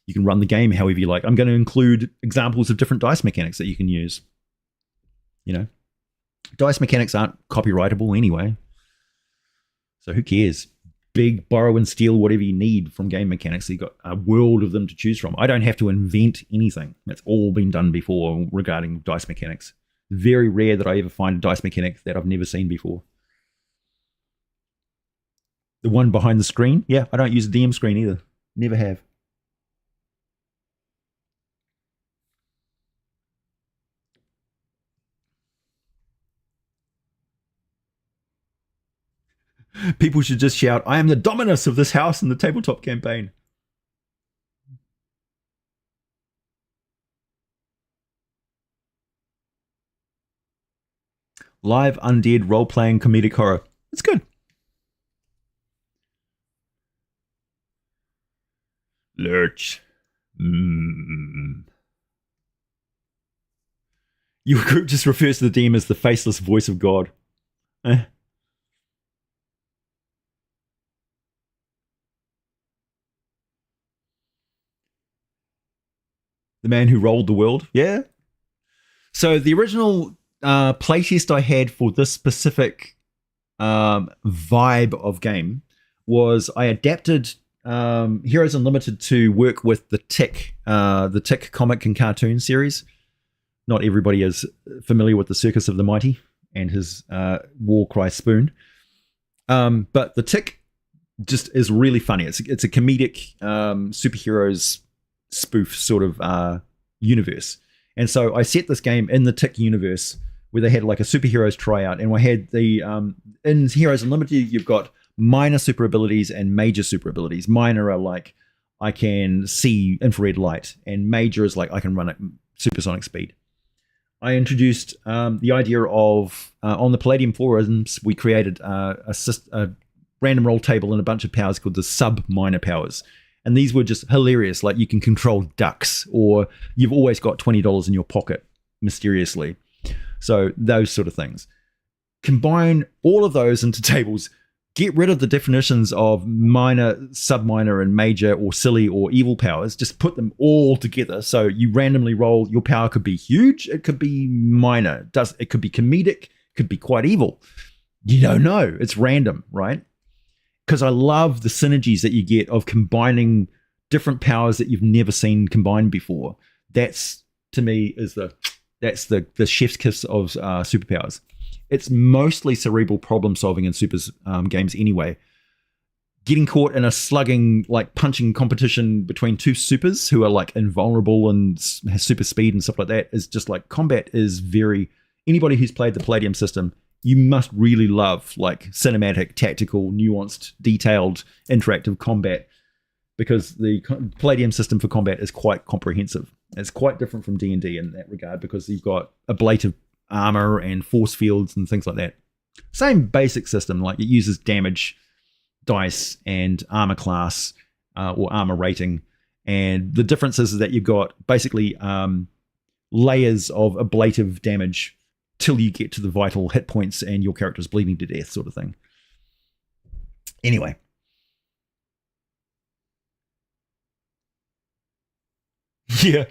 [SPEAKER 1] You can run the game however you like. I'm going to include examples of different dice mechanics that you can use. Dice mechanics aren't copyrightable anyway. So who cares? big borrow and steal whatever you need from game mechanics. So you've got a world of them to choose from. I don't have to invent anything. That's all been done before regarding dice mechanics. Very rare that I ever find a dice mechanic that I've never seen before. The one behind the screen, yeah, I don't use a DM screen either. Never have. People should just shout, I am the dominus of this house in the tabletop campaign. Live undead role-playing comedic horror. It's good. Lurch. Your group just refers to the DM as the faceless voice of God. Eh. The man who rolled the world. Yeah. So the original playtest I had for this specific vibe of game was I adapted Heroes Unlimited to work with the Tick comic and cartoon series. Not everybody is familiar with the Circus of the Mighty and his War Cry spoon. But the Tick just is really funny. It's a comedic superheroes spoof sort of universe. And so I set this game in the Tick universe where they had like a superheroes tryout, and I had the in Heroes Unlimited you've got minor super abilities and major super abilities. Minor are like I can see infrared light, and major is like I can run at supersonic speed. I introduced the idea of on the Palladium forums we created a random roll table and a bunch of powers called the sub-minor powers. And these were just hilarious. Like you can control ducks, or you've always got $20 in your pocket mysteriously. So those sort of things. Combine all of those into tables. Get rid of the definitions of minor, sub-minor, and major, or silly, or evil powers. Just put them all together. So you randomly roll. Your power could be huge. It could be minor. It could be comedic. Could be quite evil. You don't know. It's random, right? Because I love the synergies that you get of combining different powers that you've never seen combined before. That's, to me, that's the chef's kiss of superpowers. It's mostly cerebral problem solving in supers games anyway. Getting caught in a slugging, like punching competition between two supers who are like invulnerable and has super speed and stuff like that is just like combat is very. Anybody who's played the Palladium system, you must really love like cinematic, tactical, nuanced, detailed, interactive combat, because the Palladium system for combat is quite comprehensive. It's quite different from D&D in that regard because you've got ablative armor and force fields and things like that. Same basic system, like it uses damage dice and armor class or armor rating. And the difference is that you've got basically layers of ablative damage till you get to the vital hit points and your character's bleeding to death sort of thing. Anyway. Yeah.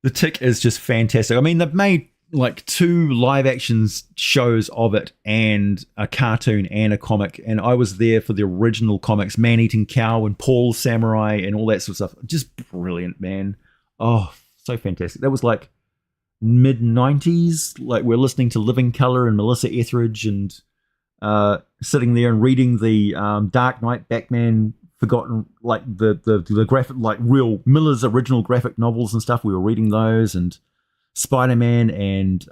[SPEAKER 1] The Tick is just fantastic. I mean, they've made like 2 live action shows of it and a cartoon and a comic. And I was there for the original comics, Man Eating Cow and Paul Samurai and all that sort of stuff. Just brilliant, man. Oh, so fantastic. That was like mid-90s. Like we're listening to Living Colour and Melissa Etheridge and sitting there and reading the Dark Knight Batman Forgotten, like the graphic, like real Miller's original graphic novels and stuff. We were reading those, and Spider-Man and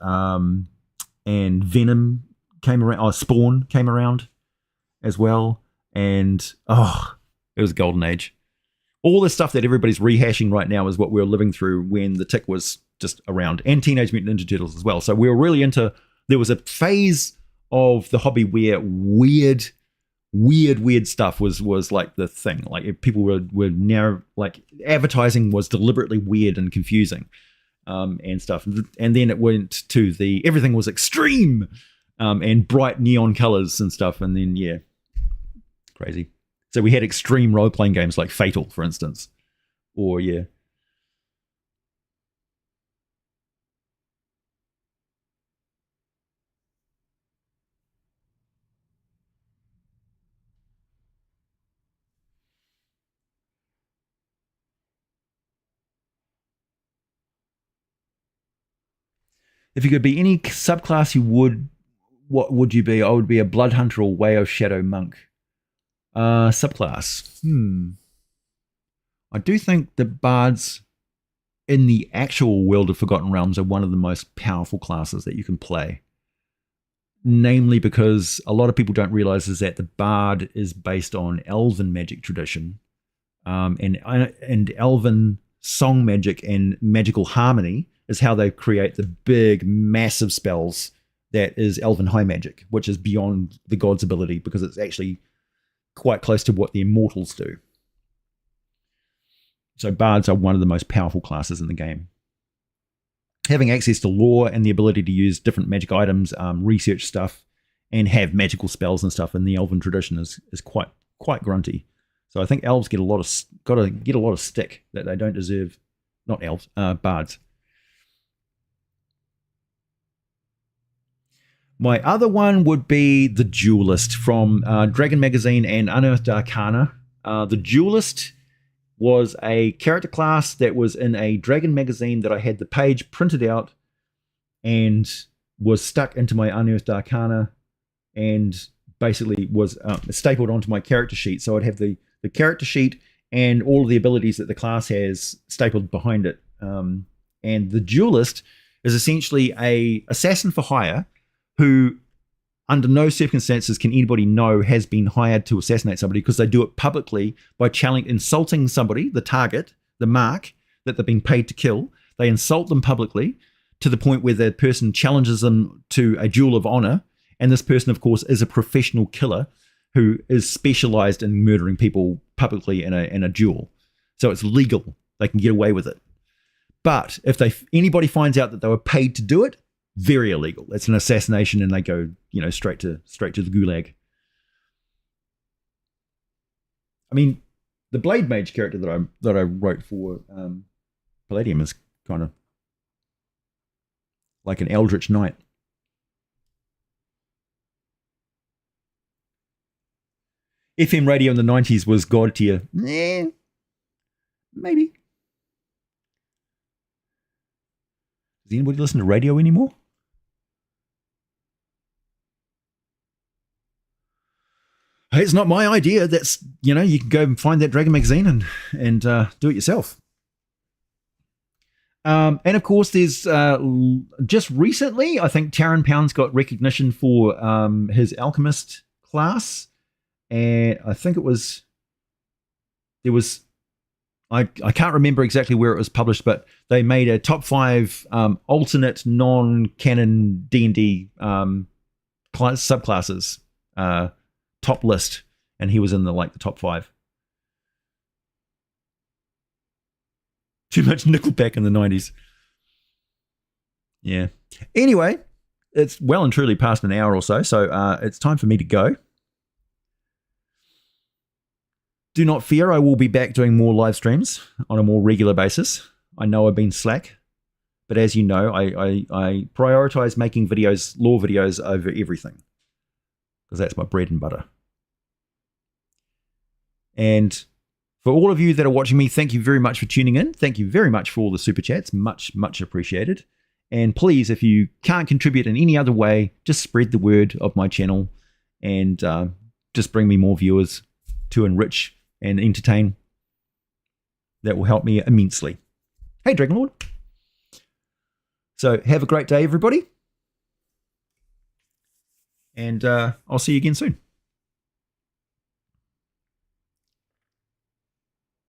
[SPEAKER 1] Venom came around. Oh, Spawn came around as well, and it was a golden age. All the stuff that everybody's rehashing right now is what we were living through when the Tick was just around, and Teenage Mutant Ninja Turtles as well. So we were really into. There was a phase of the hobby where weird stuff was like the thing. Like people were now like advertising was deliberately weird and confusing and stuff. And then it went to the everything was extreme and bright neon colors and stuff. And then yeah, crazy. So we had extreme role playing games like Fatal, for instance, or yeah. If you could be any subclass, what would you be? I would be a blood hunter or way of shadow monk. Subclass. I do think the bards in the actual world of Forgotten Realms are one of the most powerful classes that you can play. Namely because a lot of people don't realize is that the bard is based on elven magic tradition, and elven song magic and magical harmony is how they create the big, massive spells that is elven high magic, which is beyond the god's ability because it's actually quite close to what the immortals do. So bards are one of the most powerful classes in the game. Having access to lore and the ability to use different magic items, research stuff, and have magical spells and stuff in the elven tradition is quite grunty. So I think elves get a lot of stick that they don't deserve. Not elves, bards. My other one would be the Duelist from Dragon Magazine and Unearthed Arcana. The Duelist was a character class that was in a Dragon Magazine that I had the page printed out and was stuck into my Unearthed Arcana and basically was stapled onto my character sheet. So I'd have the character sheet and all of the abilities that the class has stapled behind it. And the Duelist is essentially a assassin for hire who under no circumstances can anybody know has been hired to assassinate somebody, because they do it publicly by insulting somebody, the target, the mark that they've been paid to kill. They insult them publicly to the point where the person challenges them to a duel of honor. And this person, of course, is a professional killer who is specialized in murdering people publicly in a duel. So it's legal. They can get away with it. But if anybody finds out that they were paid to do it, very illegal. It's an assassination, and they go, straight to the gulag. I mean, the Blade Mage character that I wrote for Palladium is kind of like an Eldritch Knight. FM radio in the 90s was god tier. Maybe. Does anybody listen to radio anymore? Hey, it's not my idea. That's, you can go and find that Dragon Magazine and do it yourself. And of course, there's just recently, I think Taran Pounds got recognition for his Alchemist class. And I think I can't remember exactly where it was published, but they made a top 5 alternate non-canon D&D subclasses top list, and he was in the top 5. Too much Nickelback in the 90s. Yeah. Anyway, it's well and truly past an hour or so it's time for me to go. Do not fear, I will be back doing more live streams on a more regular basis. I know I've been slack, but as you know, I prioritize making lore videos over everything, because that's my bread and butter. And for all of you that are watching me, thank you very much for tuning in. Thank you very much for all the super chats. Much, much appreciated. And please, if you can't contribute in any other way, just spread the word of my channel and just bring me more viewers to enrich and entertain. That will help me immensely. Hey, Dragonlord. So have a great day, everybody. And I'll see you again soon.